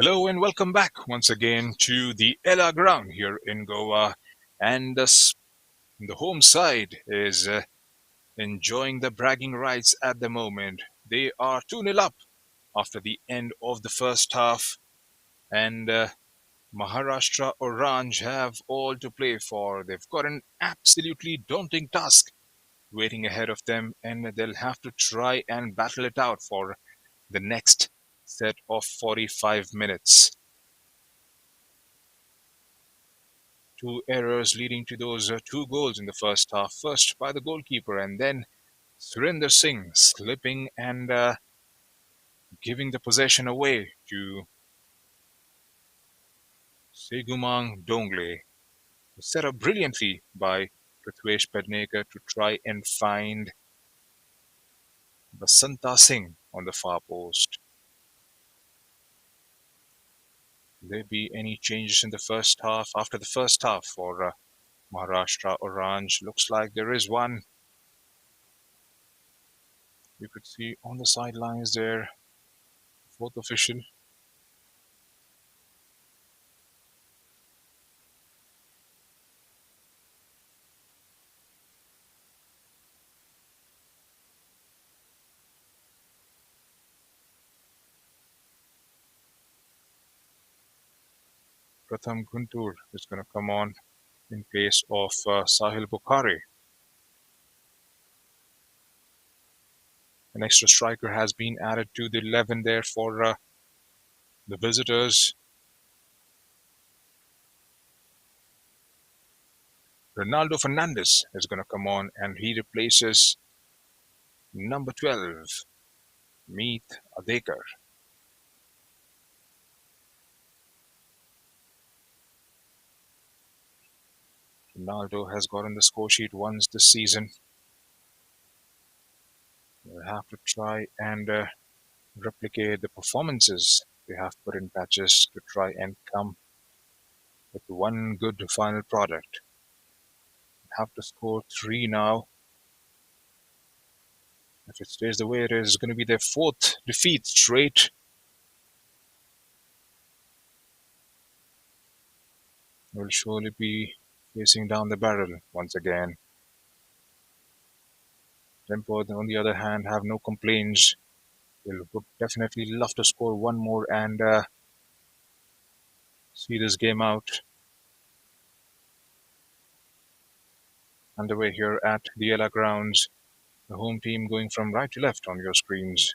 Hello and welcome back once again to the Ella ground here in Goa. And the home side is enjoying the bragging rights at the moment. They are 2-0 up after the end of the first half. And Maharashtra Oranje have all to play for. They've got an absolutely daunting task waiting ahead of them, and they'll have to try and battle it out for the next set of 45 minutes. Two errors leading to those two goals in the first half. First by the goalkeeper, and then Surinder Singh slipping and giving the possession away to Segumang Dongle. Set up brilliantly by Prithvesh Pednekar to try and find Basanta Singh on the far post. Will there be any changes in the first half after the first half for Maharashtra Orange? Looks like there is one. You could see on the sidelines there, fourth official Pratham Guntur is going to come on in place of Sahil Bukhari. An extra striker has been added to the 11 there for the visitors. Ronaldo Fernandez is going to come on and he replaces number 12, Meet Adekar. Ronaldo has gotten the score sheet once this season. We'll have to try and replicate the performances they have put in patches to try and come with one good final product. Have to score three now. If it stays the way it is, it's going to be their fourth defeat straight. Will surely be facing down the barrel once again. Dempo, on the other hand, have no complaints. They would definitely love to score one more and see this game out. Underway here at the Ella grounds. The home team going from right to left on your screens.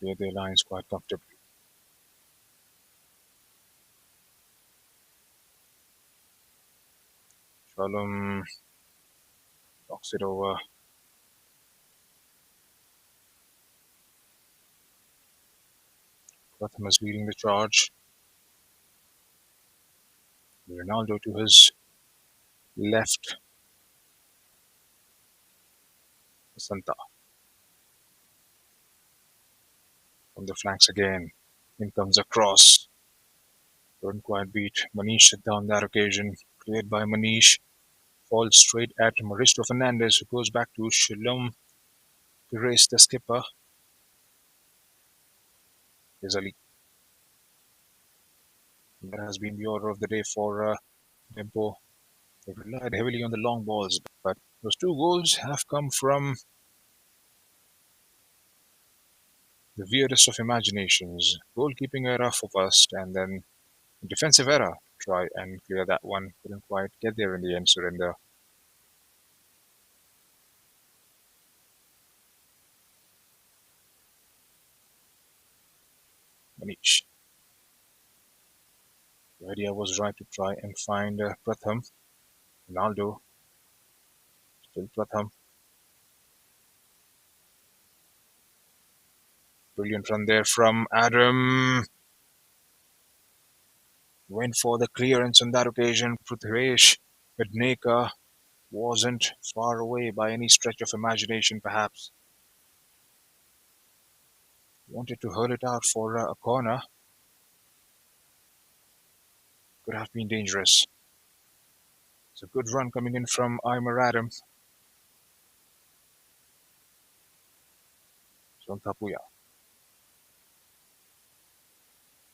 Clear their lines quite comfortably. Shalom knocks it over. Pratham is leading the charge. Ronaldo to his left. Santa from the flanks again. In comes a cross. Couldn't quite beat Manish Siddha on that occasion. Cleared by Manish. Falls straight at Maristo Fernandez, who goes back to Shalom Pires, the skipper. Is Ali. That has been the order of the day for Dempo. They've relied heavily on the long balls, but those two goals have come from the weirdest of imaginations. Goalkeeping error for first, and then defensive error. Try and clear that one. Couldn't quite get there in the end. Surrender. Manish. The idea was right to try and find Pratham. Ronaldo. Still Pratham. Brilliant run there from Adam. Went for the clearance on that occasion. Prithvesh Pednekar wasn't far away by any stretch of imagination, perhaps. Wanted to hurl it out for a corner. Could have been dangerous. It's a good run coming in from Aimer Adam. Zontapuya.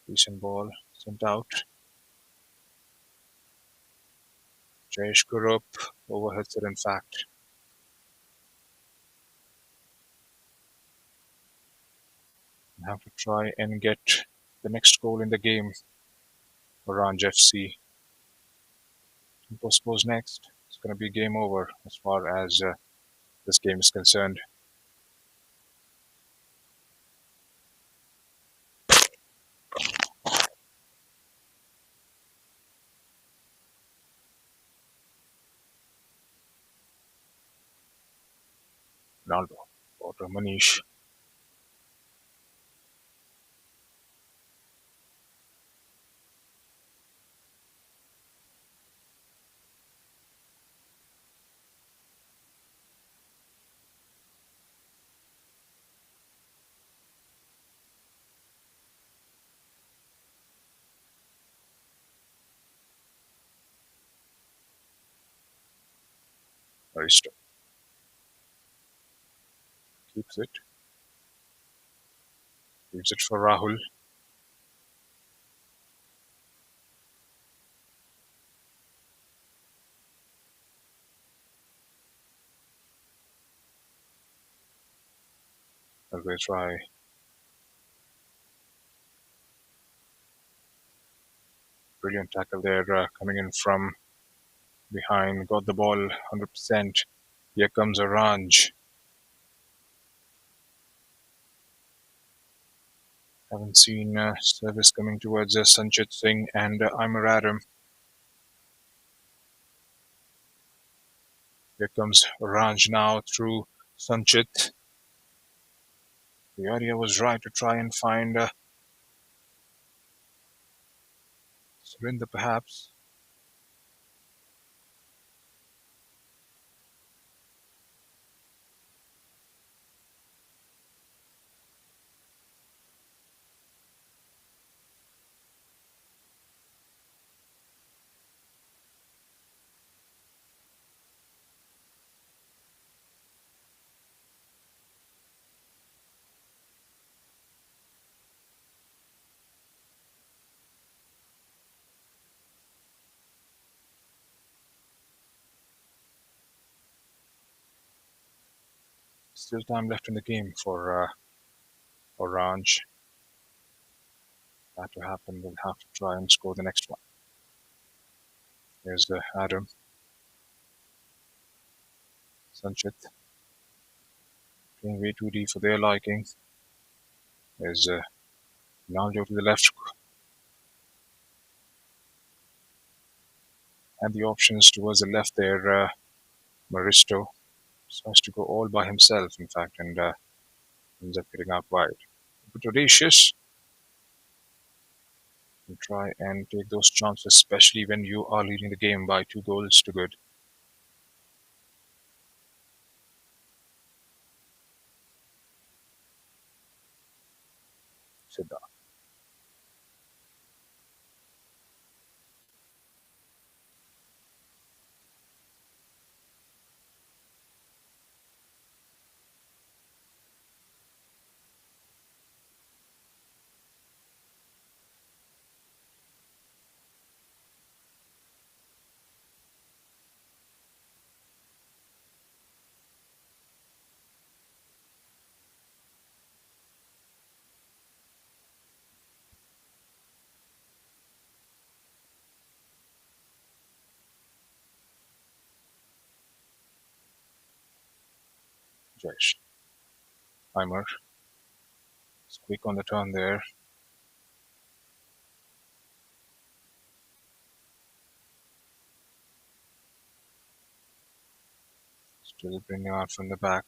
Decent ball sent out. Jayesh Kurup overhits it in fact. Have to try and get the next goal in the game for Ranj FC. Dempo scores next. It's going to be game over as far as this game is concerned. Ronaldo, Porter Manish. Aristo keeps it. Leaves it for Rahul. They try. Brilliant tackle there coming in from behind. Got the ball 100%. Here comes Orange. Haven't seen service coming towards Sanchit Singh and Aimer Adam. Here comes Orange now through Sanchit. The idea was right to try and find Surinder perhaps. Still time left in the game for Orange. That to happen, we'll have to try and score the next one. Here's Adam. Sanchit. Playing way too deep for their liking. There's Ronaldo to the left. And the options towards the left there, Maristo. So has to go all by himself, in fact, and ends up getting out wide. But audacious and try and take those chances, especially when you are leading the game by 2 goals to good. Siddha. Jayesh. Heimer is quick on the turn there. Still bringing out from the back.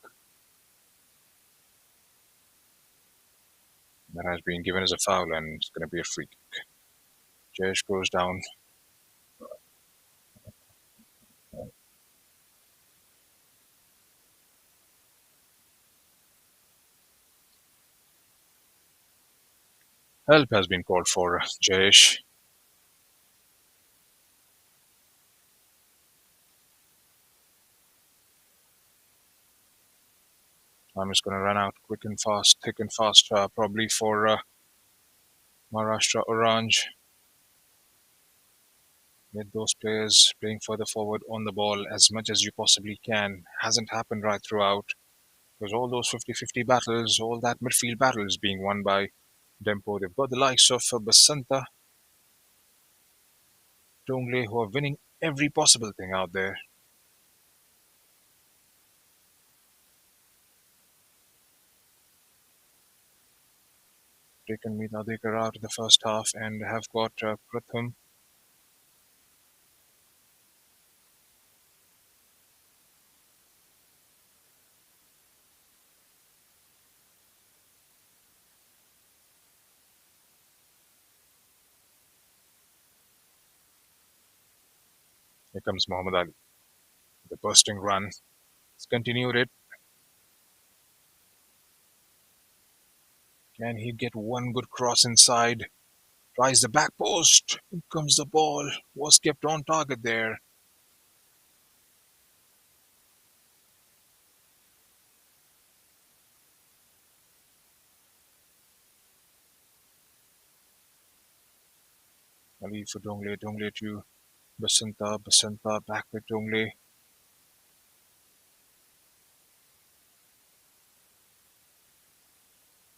That has been given as a foul and it's going to be a free kick. Jayesh goes down. Help has been called for Jayesh. Time is going to run out quick and fast, thick and fast, probably for Maharashtra Oranje. Get those players playing further forward on the ball as much as you possibly can. Hasn't happened right throughout. Because all those 50-50 battles, all that midfield battles being won by Dempo. They've got the likes of Basanta, Dongle, who are winning every possible thing out there. Taken Mitadekar out of the first half and have got Pratham. Here comes Muhammad Ali. The bursting run. He's continued it. Can he get one good cross inside? Tries the back post. In comes the ball. Was kept on target there. Ali for Dongle. Dongle to Basanta. Basanta back with Dongle.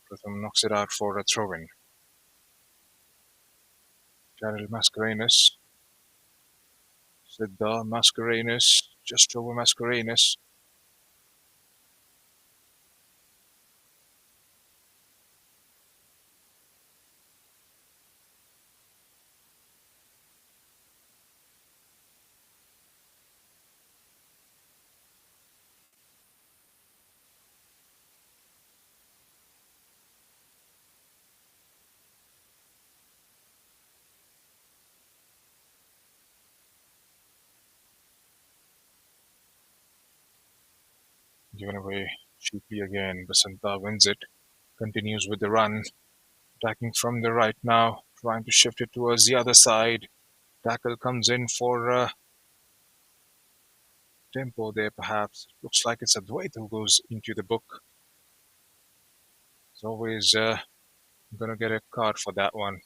Pratham knocks it out for a throw-in. Daryl Mascarenhas. Siddha Mascarenhas. Just over Mascarenhas. Given away cheaply again. Basanta wins it. Continues with the run. Attacking from the right now. Trying to shift it towards the other side. Tackle comes in for Dempo there perhaps. Looks like it's Advait who goes into the book. He's always going to get a card for that one.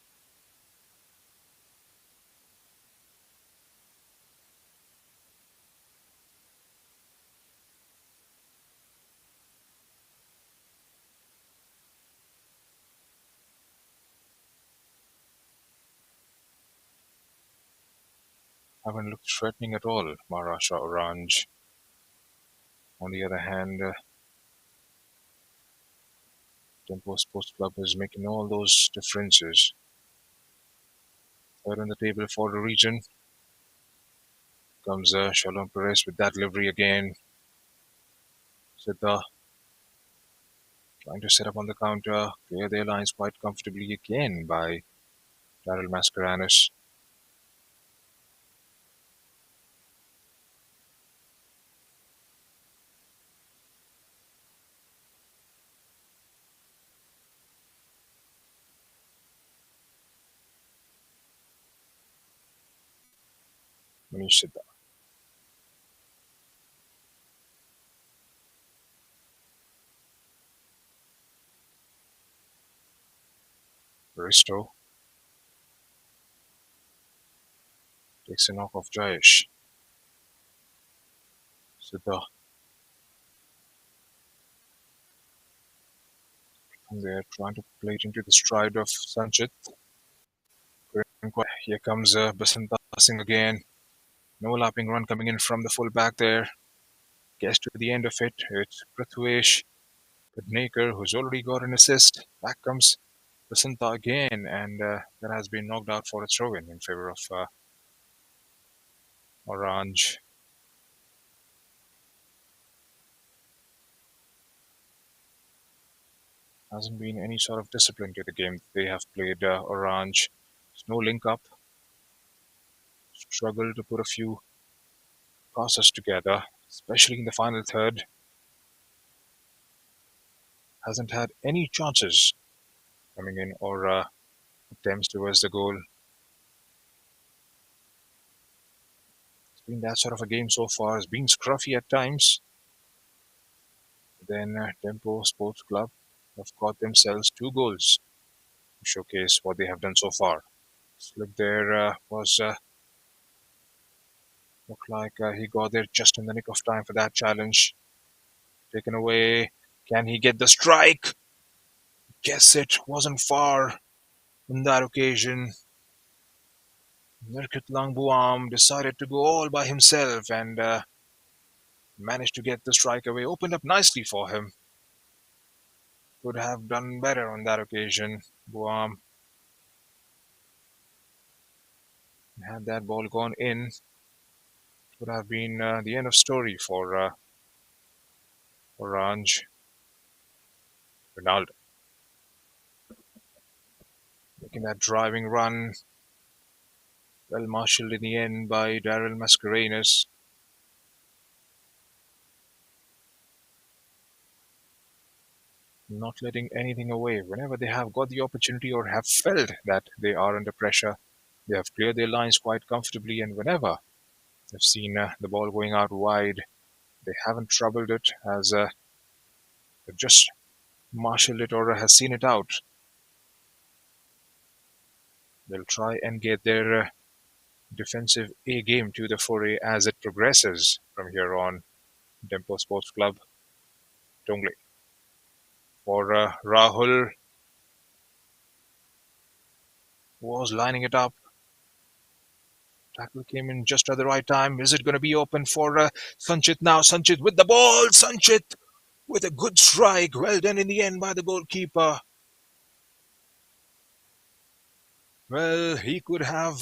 Haven't looked threatening at all, Maharashtra Oranje. On the other hand, Dempo Sports Club is making all those differences. Third on the table for the region. Comes Shalom Perez with that delivery again. Siddha trying to set up on the counter. Clear their lines quite comfortably again by Daryl Mascarenhas. Manish Siddha. Risto takes a knock off Jayesh. Siddha from there trying to play it into the stride of Sanchit. Here comes Basant passing again. No lapping run coming in from the full back there. Gets to the end of it. It's Prithvesh Padnekar who's already got an assist. Back comes Basanta again, and that has been knocked out for a throw-in in favor of Orange. Hasn't been any sort of discipline to the game they have played Orange. There's no link up. Struggle to put a few passes together, especially in the final third. Hasn't had any chances coming in or attempts towards the goal. It's been that sort of a game so far. It's been scruffy at times. Then Dempo Sports Club have got themselves 2 goals to showcase what they have done so far. Slip there was looked like he got there just in the nick of time for that challenge. Taken away. Can he get the strike? Guess it wasn't far on that occasion. Nirkit Langbuam decided to go all by himself and managed to get the strike away. Opened up nicely for him. Could have done better on that occasion. Buam had that ball gone in, would have been the end of story for Orange. Ronaldo making that driving run, well marshaled in the end by Daryl Mascarenas. Not letting anything away. Whenever they have got the opportunity or have felt that they are under pressure, they have cleared their lines quite comfortably. And whenever they've seen the ball going out wide, they haven't troubled it as they've just marshaled it or has seen it out. They'll try and get their defensive A game to the foray as it progresses from here on. Dempo Sports Club, Dongley. For Rahul, was lining it up. Tackle came in just at the right time. Is it going to be open for Sanchit now? Sanchit with the ball. Sanchit with a good strike. Well done in the end by the goalkeeper. Well, he could have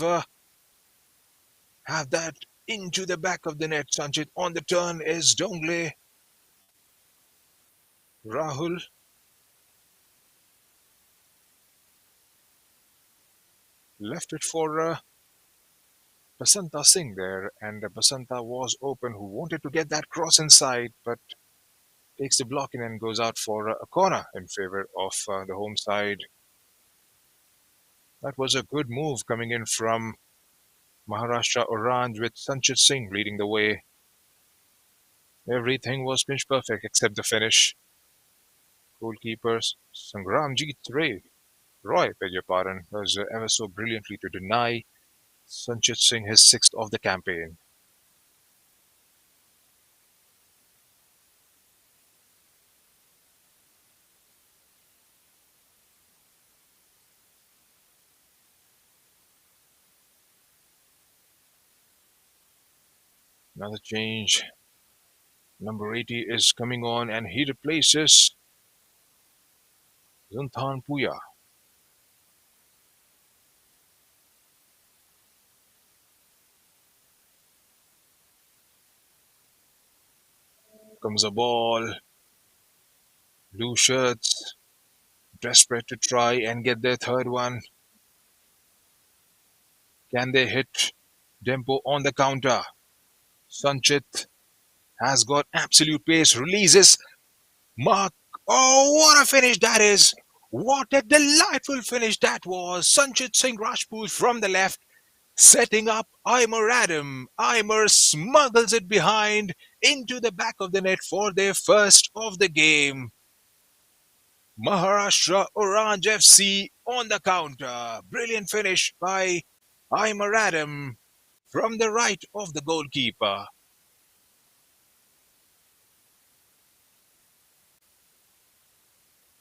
that into the back of the net. Sanchit on the turn is Dongley. Rahul left it for Basanta Singh there, and Basanta was open, who wanted to get that cross inside, but takes the block in and goes out for a corner in favour of the home side. That was a good move coming in from Maharashtra Oranje with Sanchit Singh leading the way. Everything was pitch perfect except the finish. Goalkeepers Sangramjit Roy, beg your pardon, was ever so brilliantly to deny Sanchit Singh his sixth of the campaign. Another change. Number 80 is coming on and he replaces Zunthan Puya. Comes a ball. Blue shirts desperate to try and get their third one. Can they hit Dempo on the counter? Sanchit has got absolute pace. Releases Mark. Oh, what a finish that is! What a delightful finish that was! Sanchit Singh Rajput from the left, setting up Aimer Adam. Aimer smuggles it behind into the back of the net for their first of the game. Maharashtra Oranje FC on the counter. Brilliant finish by Aimer Adam from the right of the goalkeeper.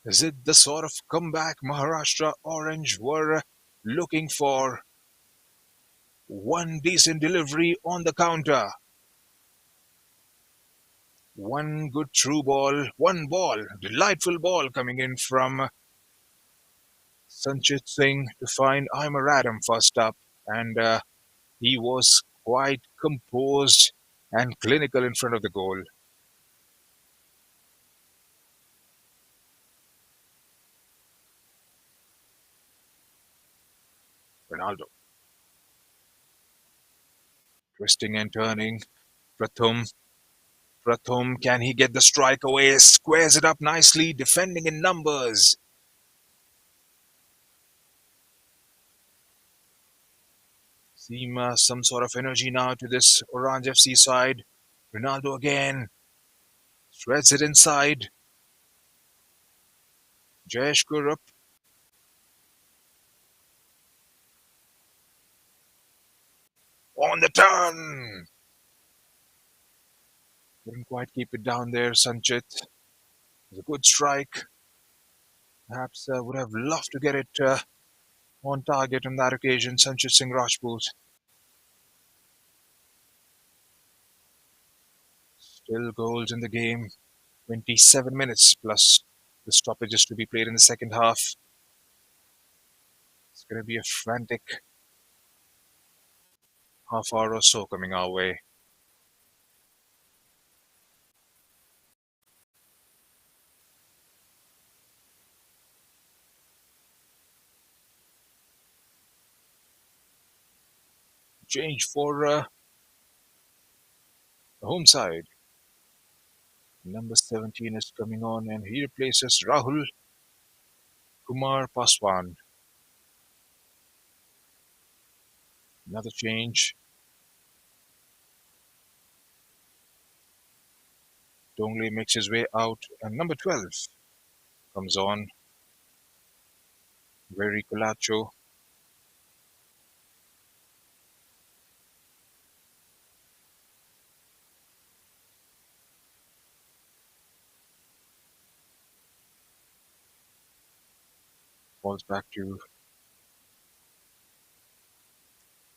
Is it the sort of comeback Maharashtra Orange were looking for? One decent delivery on the counter. One good through ball. One ball. Delightful ball coming in from Sanchit Singh to find Aimer Adam first up. And he was quite composed and clinical in front of the goal. Ronaldo. Twisting and turning. Pratham. Pratham, can he get the strike away? Squares it up nicely, defending in numbers. Seem some sort of energy now to this Orange FC side. Ronaldo again. Threads it inside. Jayesh Kurup on the turn. Couldn't quite keep it down there, Sanchit. It was a good strike. Perhaps would have loved to get it on target on that occasion, Sanchit Singh Rajput. Still goals in the game. 27 minutes plus the stoppages to be played in the second half. It's going to be a frantic half hour or so coming our way. Change for the home side. Number 17 is coming on and he replaces Rahul Kumar Paswan. Another change. Dongley makes his way out and number 12 comes on. Very Colacho. Falls back to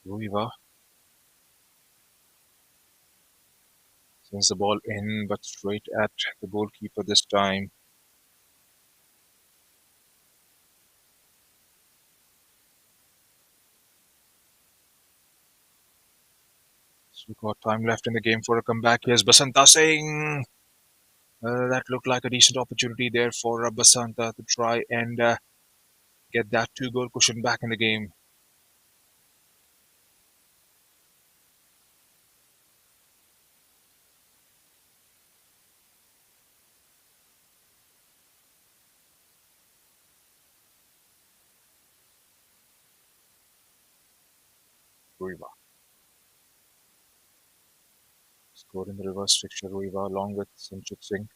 Ruiva. Sends the ball in but straight at the goalkeeper this time. So we've got time left in the game for a comeback. Here's Basanta Singh. That looked like a decent opportunity there for Basanta to try and get that two-goal cushion back in the game. Ruiva scored in the reverse fixture. Ruiva along with Sanchit Singh.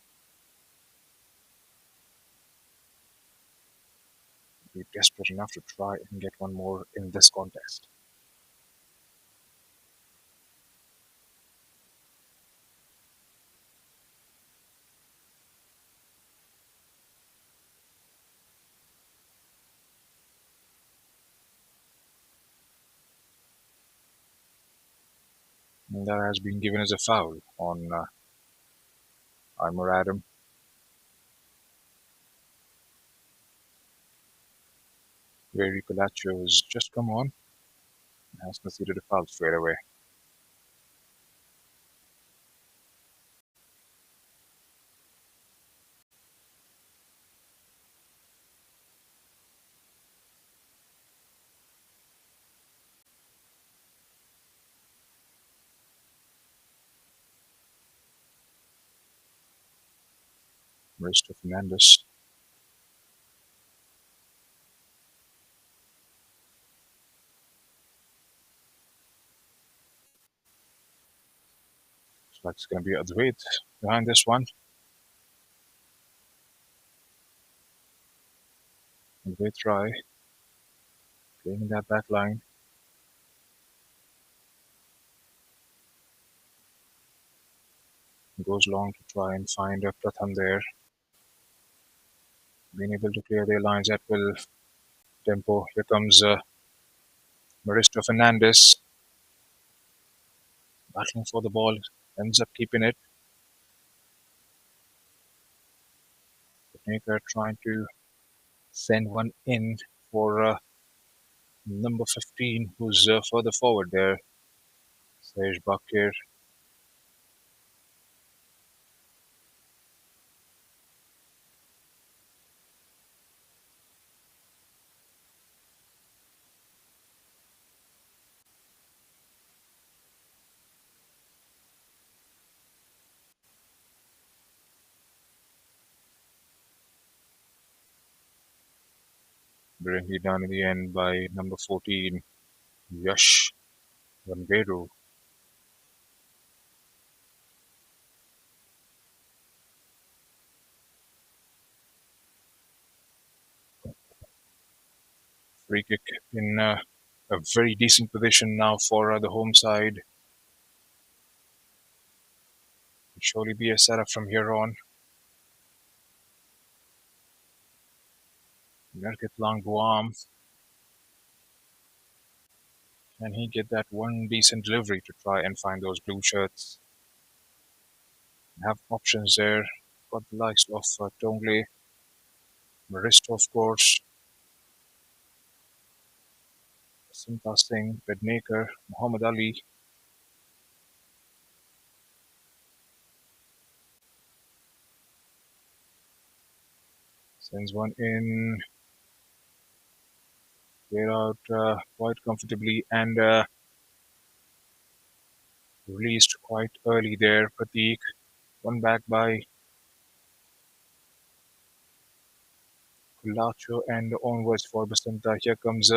Be desperate enough to try and get one more in this contest. And that has been given as a foul on Armour Adam. Very Colacho has just come on and has conceded a foul straight away. Mr. Fernandez. Looks like it's going to be Advait behind this one. Advait try playing in that back line. Goes long to try and find a Pratham there. Being able to clear their lines at will. Dempo. Here comes Maristo Fernandez. Battling for the ball. Ends up keeping it. Maker trying to send one in for number 15, who's further forward there. Sej Bakir. Bringing it down in the end by number 14, Yash Vanveru. Free kick in a very decent position now for the home side. It surely be a setup from here on. Merkit Langboam. Can he get that one decent delivery to try and find those blue shirts? Have options there. Got the likes of Tongle, Maristo, of course, Simta Singh, Bednaker, Muhammad Ali. Sends one in, clear out quite comfortably and released quite early there. Pratik, one back by Kulacho and onwards for Basanta. Here comes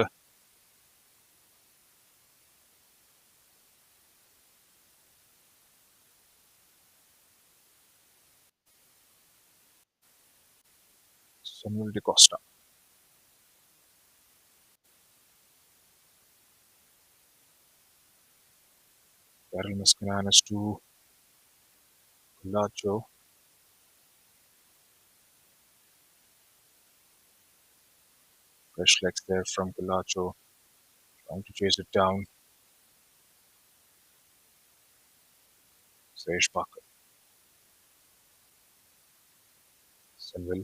Samuel De Costa. Daryl Mascananis to Kulacho. Fresh legs there from Kulacho, trying to chase it down. Sage Parker. Samuel.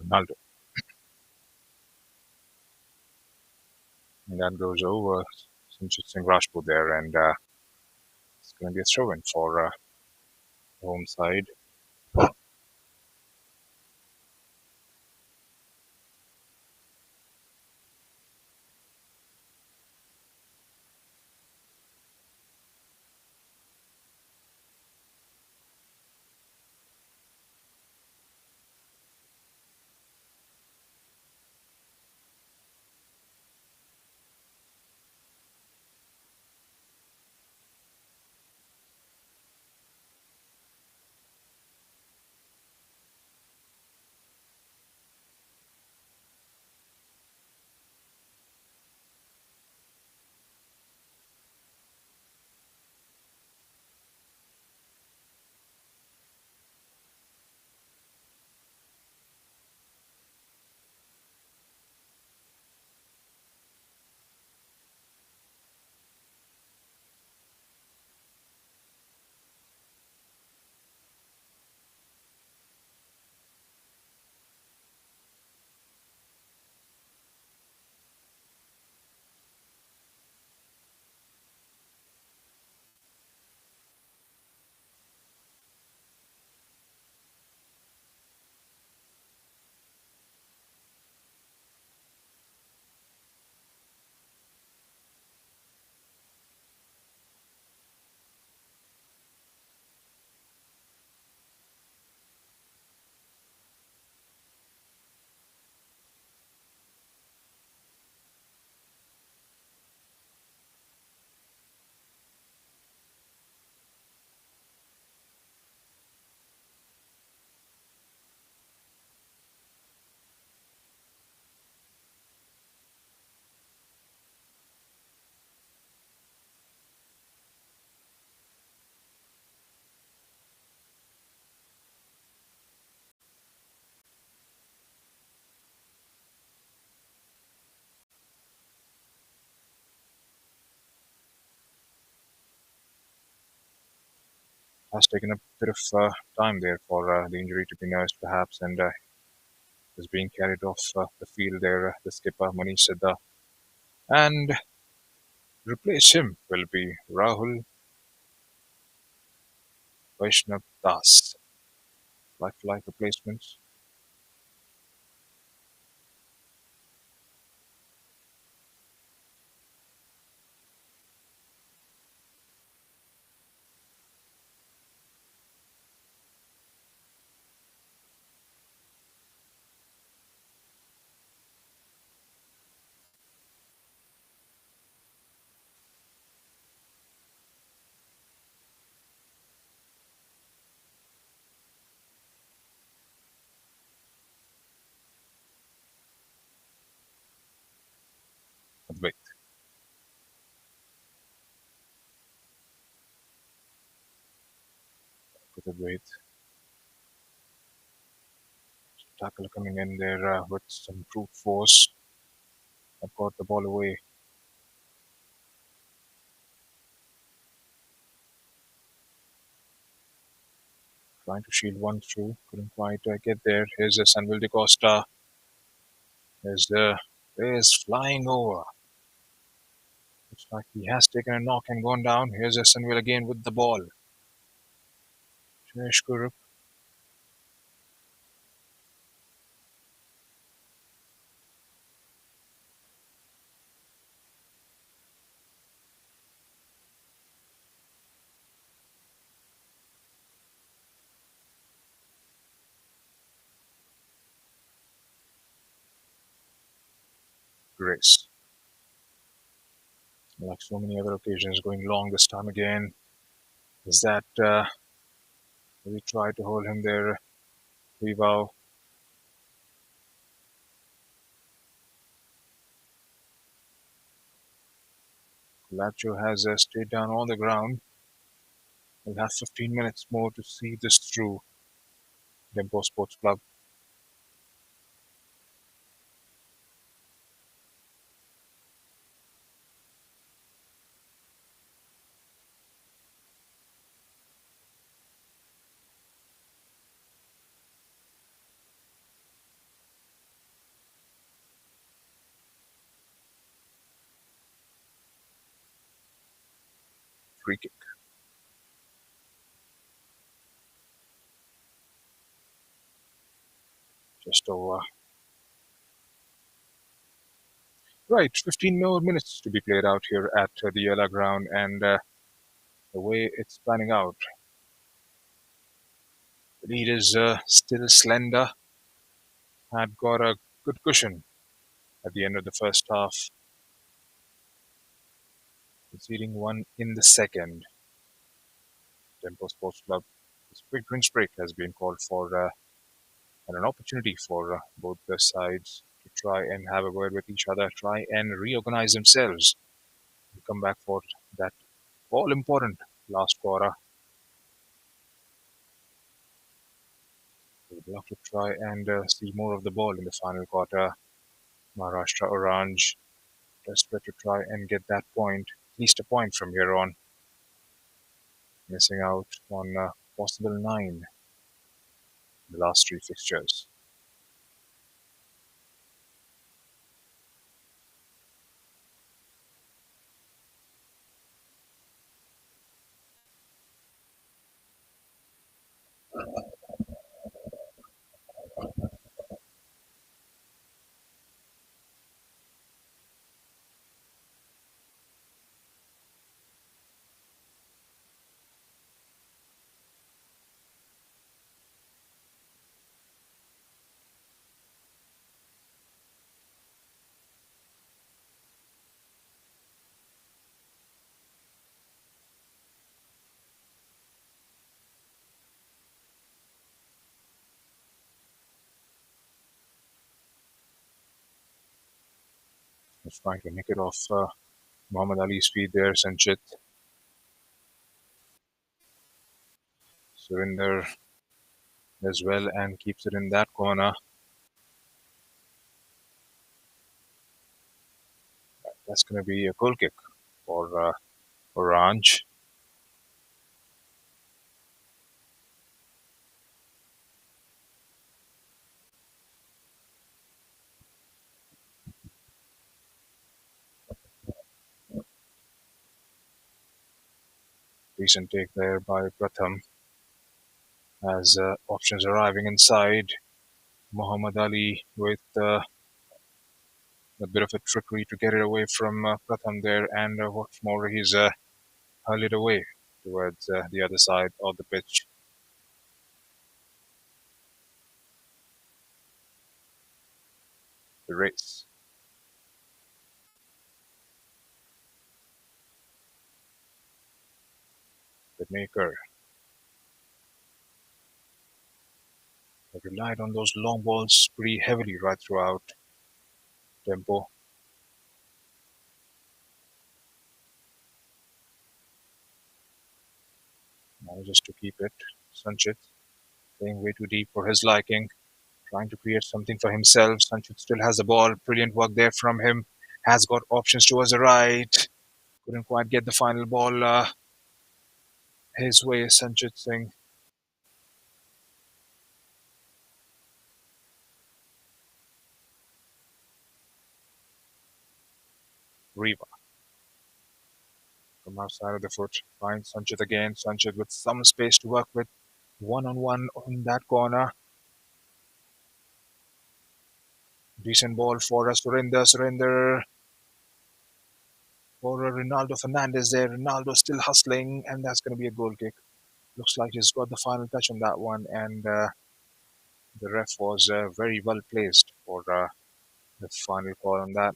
Ronaldo. And that goes over Sanchit Singh Rajput there, and it's going to be a throw in for the home side. Has taken a bit of time there for the injury to be nursed, perhaps, and is being carried off the field there. The skipper, Manish Siddha. And replace him will be Rahul Vaishnav Das. Like replacements. Take a breath. Tackle coming in there with some brute force. I got the ball away. Trying to shield one through. Couldn't quite get there. Here's Sanvil de Costa. Is flying over. Looks like he has taken a knock and gone down. Here's Sanvil again with the ball. Jayesh Kurup. Grace. Like so many other occasions, going long this time again. Is that we tried to hold him there? Rivao. Lacho has stayed down on the ground. We'll have 15 minutes more to see this through. Dempo Sports Club. Free kick. Just over. Right, 15 more minutes to be played out here at the Yella ground, and the way it's panning out, the lead is still slender. Had got a good cushion at the end of the first half, conceding one in the second. Dempo Sports Club. This quick drinks break has been called for, and an opportunity for both the sides to try and have a word with each other, try and reorganize themselves, and come back for that all important last quarter. We'd love to try and see more of the ball in the final quarter. Maharashtra Oranje desperate to try and get that point, at least a point from here on. Missing out on possible 9 in the last 3 fixtures. Was trying to nick it off Muhammad Ali's feet there, Sanchit. Surinder as well and keeps it in that corner. That's going to be a goal kick for Orange. Decent take there by Pratham as options arriving inside. Muhammad Ali with a bit of a trickery to get it away from Pratham there, and what's more, he's hurled it away towards the other side of the pitch. The race. The maker relied on those long balls pretty heavily right throughout. Dempo manages to keep it. Sanchit playing way too deep for his liking, trying to create something for himself. Sanchit still has the ball. Brilliant work there from him. Has got options towards the right. Couldn't quite get the final ball his way. Sanchit Singh. Reva from outside of the foot finds Sanchit again. Sanchit with some space to work with. One on one in that corner. Decent ball for Surinder. Surinder for Ronaldo Fernandez there. Ronaldo still hustling, and that's going to be a goal kick. Looks like he's got the final touch on that one, and the ref was very well placed for the final call on that.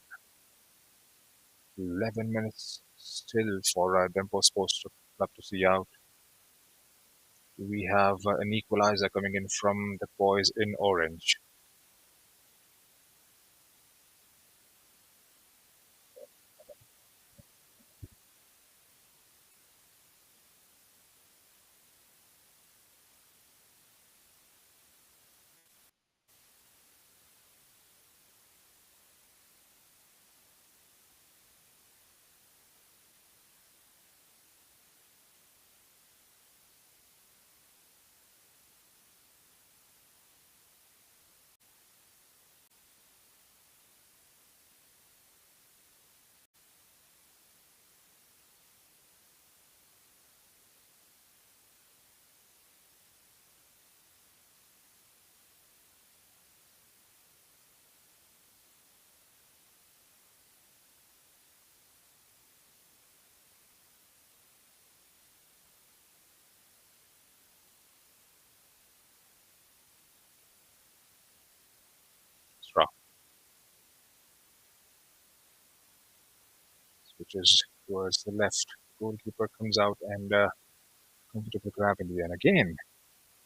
11 minutes still for Dempo Sports Club to see out. We have an equalizer coming in from the boys in orange. Stra switches towards the left. Goalkeeper comes out and comfortable grab in the end. Again,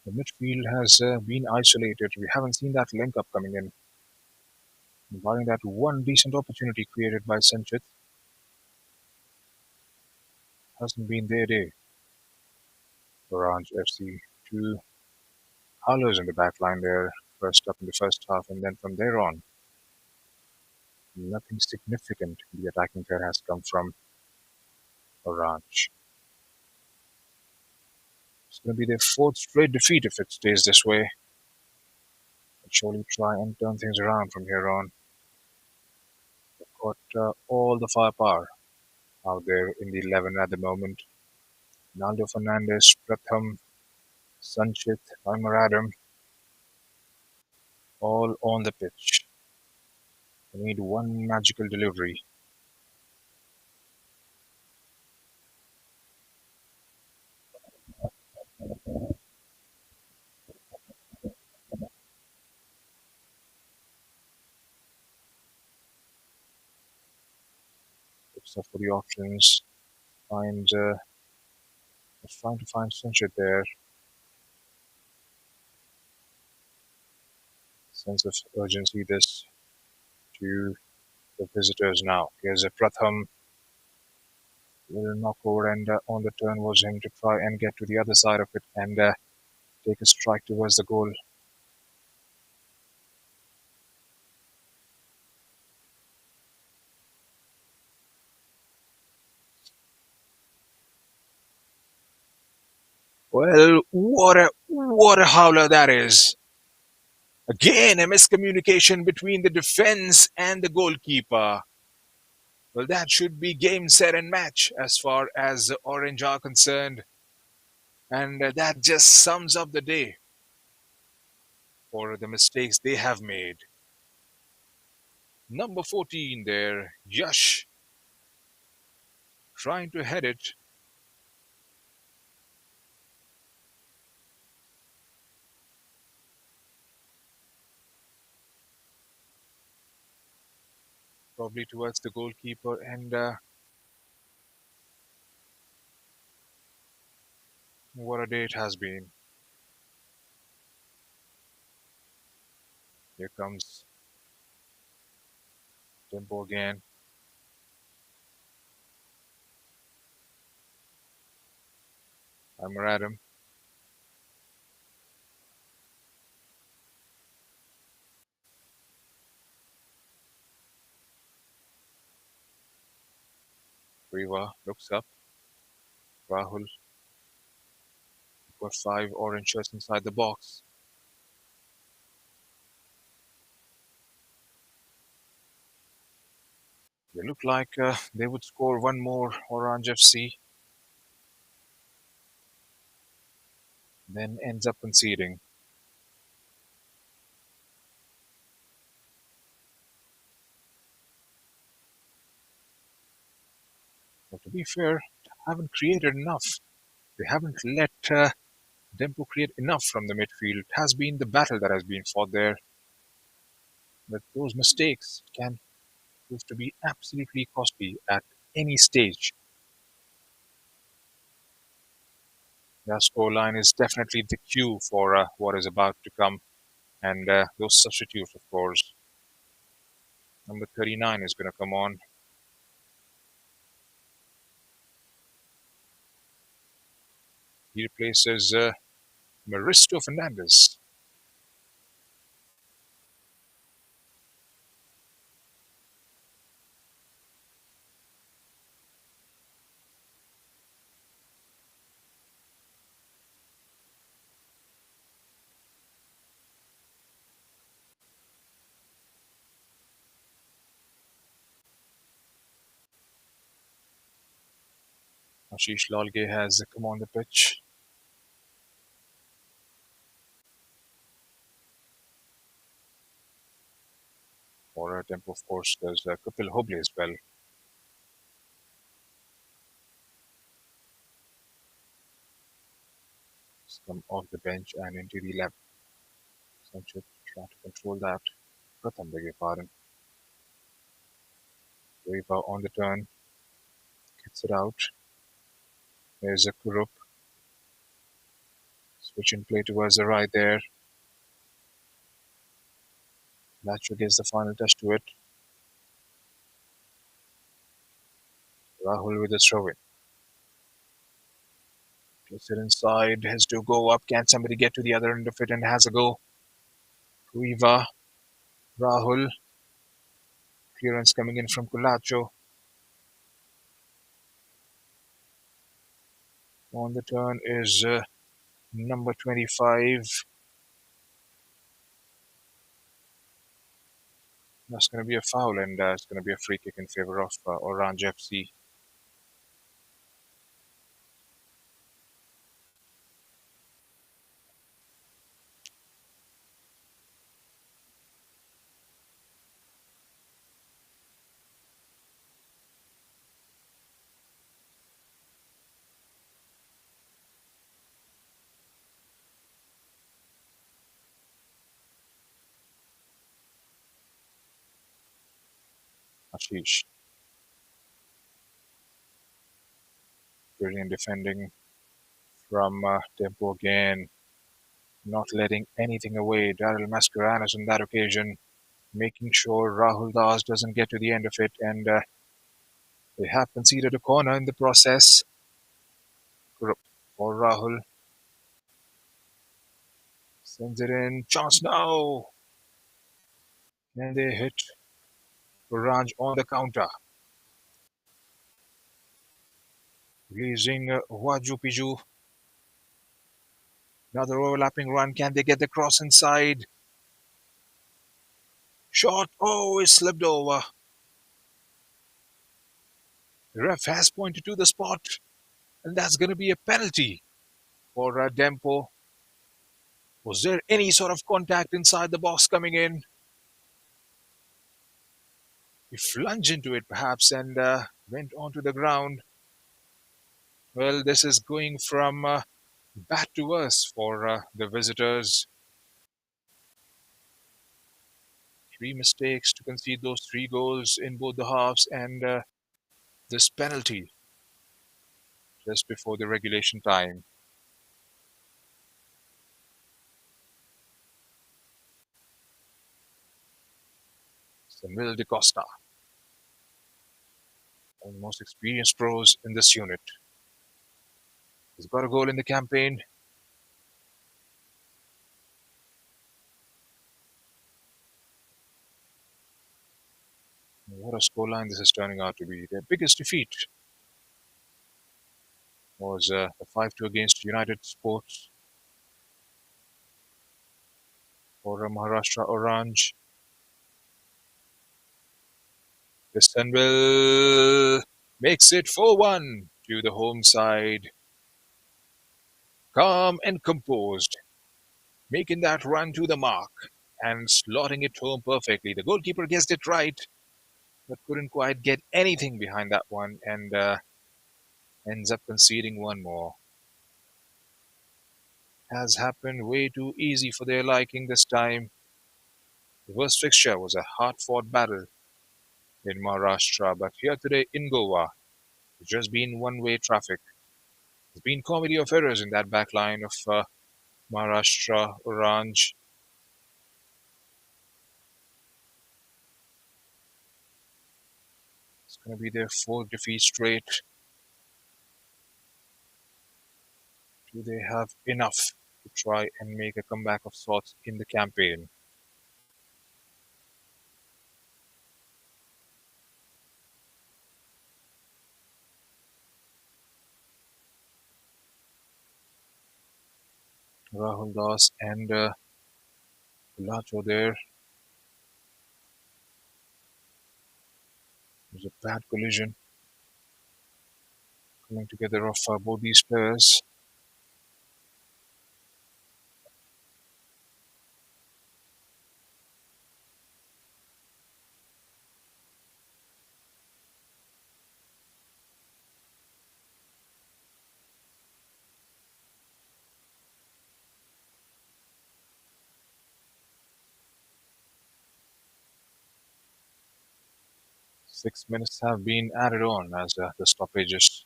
the midfield has been isolated. We haven't seen that link up coming in. Barring that one decent opportunity created by Sanchit, hasn't been their day. Orange FC, two howlers in the back line there, first up in the first half, and then from there on, nothing significant in the attacking threat has come from Orange. It's going to be their fourth straight defeat if it stays this way. They'll surely try and turn things around from here on. They've got all the firepower out there in the 11 at the moment. Naldo Fernandez, Pratham, Sanchit, Adam, all on the pitch. They need one magical delivery. Looks up for the options. Finds, was trying to find Sanchit there. Sense of urgency this to the visitors now. Here's a Pratham. Little knock over and on the turn was him to try and get to the other side of it and take a strike towards the goal. Well, what a howler that is! Again, a miscommunication between the defense and the goalkeeper. Well, that should be game, set, and match as far as the Orange are concerned, and that just sums up the day for the mistakes they have made. Number 14 there, Yash, trying to head it. Probably towards the goalkeeper, and what a day it has been. Here comes Dempo again. I'm Adam. Riva looks up. Rahul got five orange shirts inside the box. They look like they would score one more Orange FC, then ends up conceding. But to be fair, they haven't created enough. They haven't let Dempo create enough from the midfield. It has been the battle that has been fought there. But those mistakes can prove to be absolutely costly at any stage. The scoreline is definitely the cue for what is about to come. And those substitutes, of course. Number 39 is going to come on. He replaces Maristo Fernandez. Ashish Lalge has come on the pitch. For Tempo, of course, there's Kapil Hoble as well. He's come off the bench and into the left. Sanchit trying to control that. Pratham, beg your pardon. Deva on the turn, gets it out. There's a Kurup. Switching play towards the right there. Nacho gives the final touch to it. Rahul with a throw in. Gets it inside, has to go up. Can somebody get to the other end of it and has a go? Riva, Rahul. Clearance coming in from Culacho. On the turn is number 25. That's going to be a foul and it's going to be a free kick in favor of Orange FC. Ashish. Brilliant defending from Dempo again. Not letting anything away. Daryl Mascarenas on that occasion. Making sure Rahul Das doesn't get to the end of it. And they have conceded a corner in the process. For Rahul. Sends it in. Chance now. And they hit Orange on the counter. Releasing Waju Piju. Another overlapping run. Can they get the cross inside? Shot. Oh, it slipped over. The ref has pointed to the spot, and that's going to be a penalty for Dempo. Was there any sort of contact inside the box coming in? He plunged into it perhaps and went onto the ground. Well, this is going from bad to worse for the visitors. Three mistakes to concede those three goals in both the halves, and this penalty just before the regulation time. Samuel De Costa, one of the most experienced pros in this unit. He's got a goal in the campaign. What a scoreline this is turning out to be. Their biggest defeat was the 5-2 against United Sports for Maharashtra Oranje. Istanbul makes it 4-1 to the home side. Calm and composed, making that run to the mark and slotting it home perfectly. The goalkeeper guessed it right, but couldn't quite get anything behind that one and ends up conceding one more. Has happened way too easy for their liking this time. The first fixture was a hard-fought battle in Maharashtra, but here today in Goa, it's just been one-way traffic. There's been comedy of errors in that back line of Maharashtra Oranje. It's going to be their fourth defeat straight. Do they have enough to try and make a comeback of sorts in the campaign? Rahul Das and Lacho there. It was a bad collision coming together of both these players. 6 minutes have been added on as the stoppages.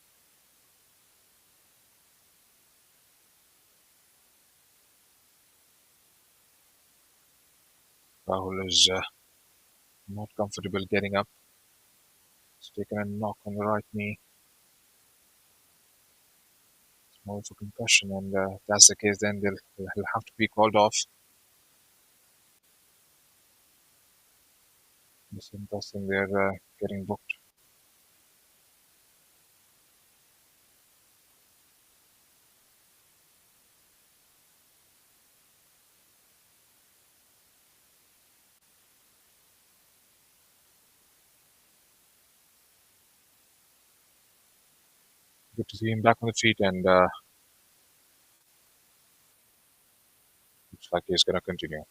Rahul is not comfortable getting up. He's taken a knock on the right knee. It's more of a concussion, and if that's the case, then he'll have to be called off. It's interesting they're getting booked. Good to see him back on the feet, and looks like he's going to continue.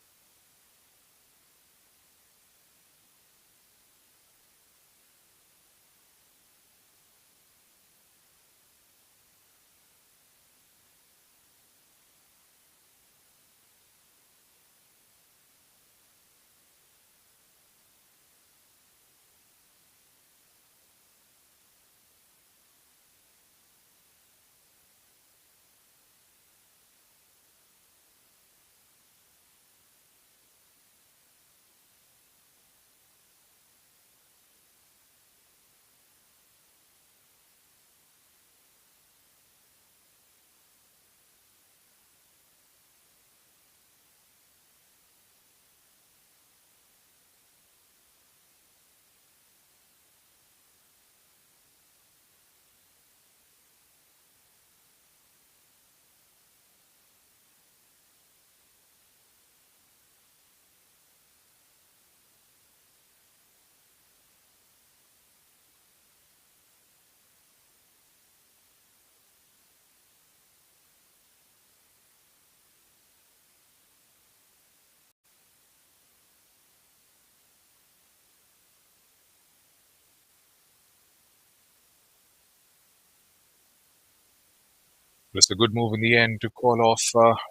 It's a good move in the end to call off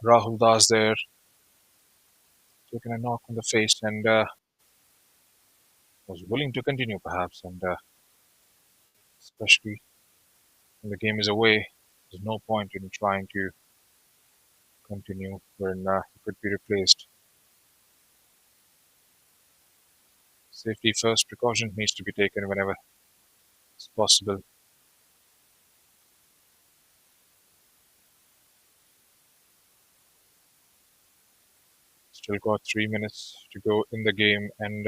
Rahul Das there, taking a knock on the face, and was willing to continue perhaps, and especially when the game is away, there's no point in trying to continue when he could be replaced. Safety first precaution needs to be taken whenever it's possible. Still got 3 minutes to go in the game, and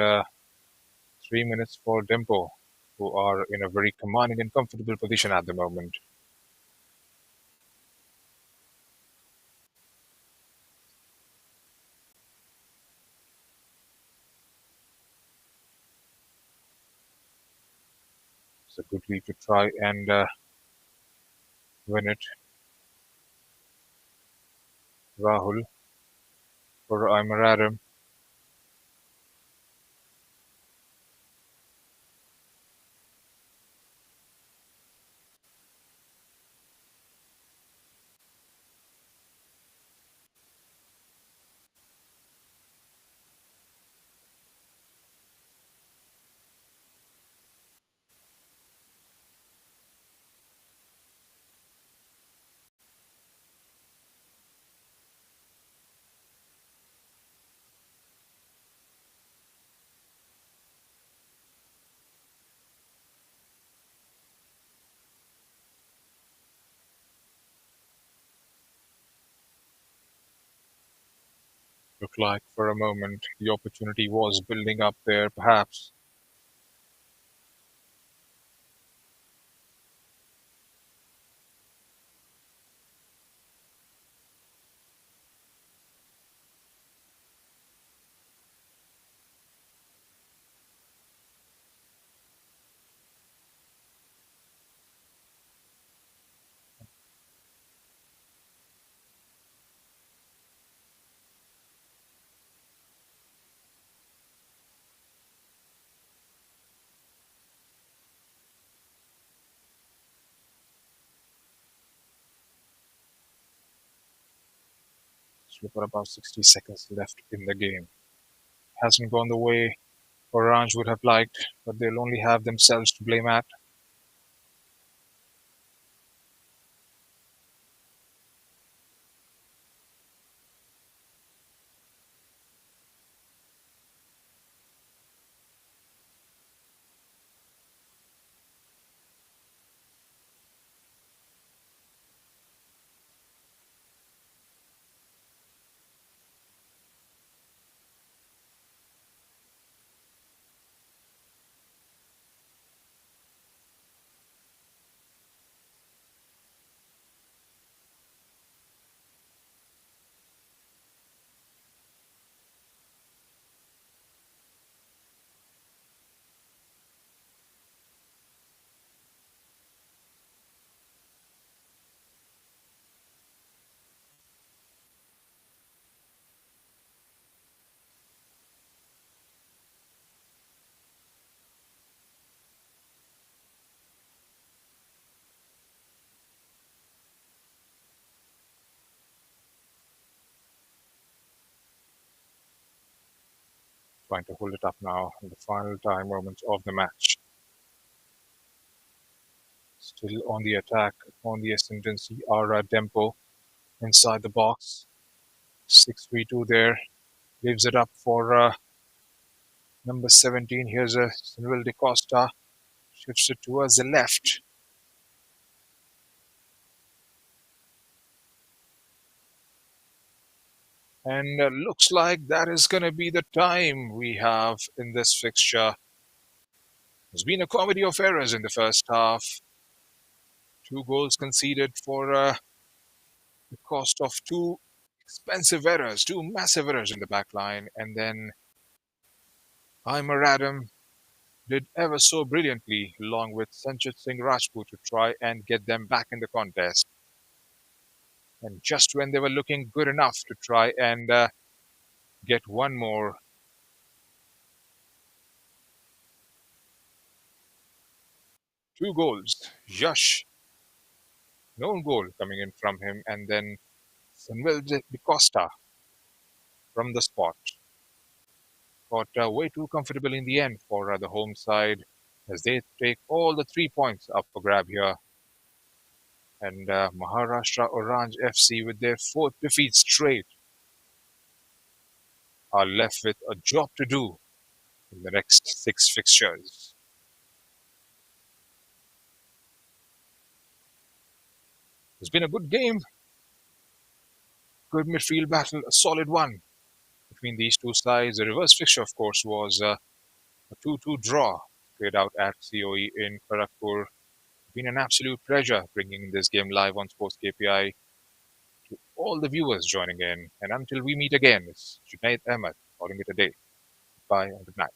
3 minutes for Dempo, who are in a very commanding and comfortable position at the moment. a good lead to try and win it. Rahul for Imar Adam. Looked like for a moment the opportunity was building up there, perhaps. So we've got about 60 seconds left in the game. Hasn't gone the way Orange would have liked, but they'll only have themselves to blame at. Trying to hold it up now in the final time moments of the match. Still on the attack, on the ascendancy are Dempo inside the box. 6-3-2 there. Gives it up for number 17. Here's a Samuel De Costa. Shifts it towards the left. And looks like that is going to be the time we have in this fixture. There's been a comedy of errors in the first half. Two goals conceded for the cost of two expensive errors, two massive errors in the back line. And then Imar Adam did ever so brilliantly, along with Sanchit Singh Rajput, to try and get them back in the contest. And just when they were looking good enough to try and get one more, two goals. Yash, no goal coming in from him, and then Samuel De Costa from the spot. Got way too comfortable in the end for the home side as they take all the 3 points up for grab here. And Maharashtra Oranje FC, with their fourth defeat straight, are left with a job to do in the next six fixtures. It's been a good game, good midfield battle, a solid one between these two sides. The reverse fixture, of course, was a 2-2 draw played out at COE in Kharagpur. It's been an absolute pleasure bringing this game live on Sports KPI to all the viewers joining in. And until we meet again, it's Junaid Ahmed calling it a day. Bye and good night.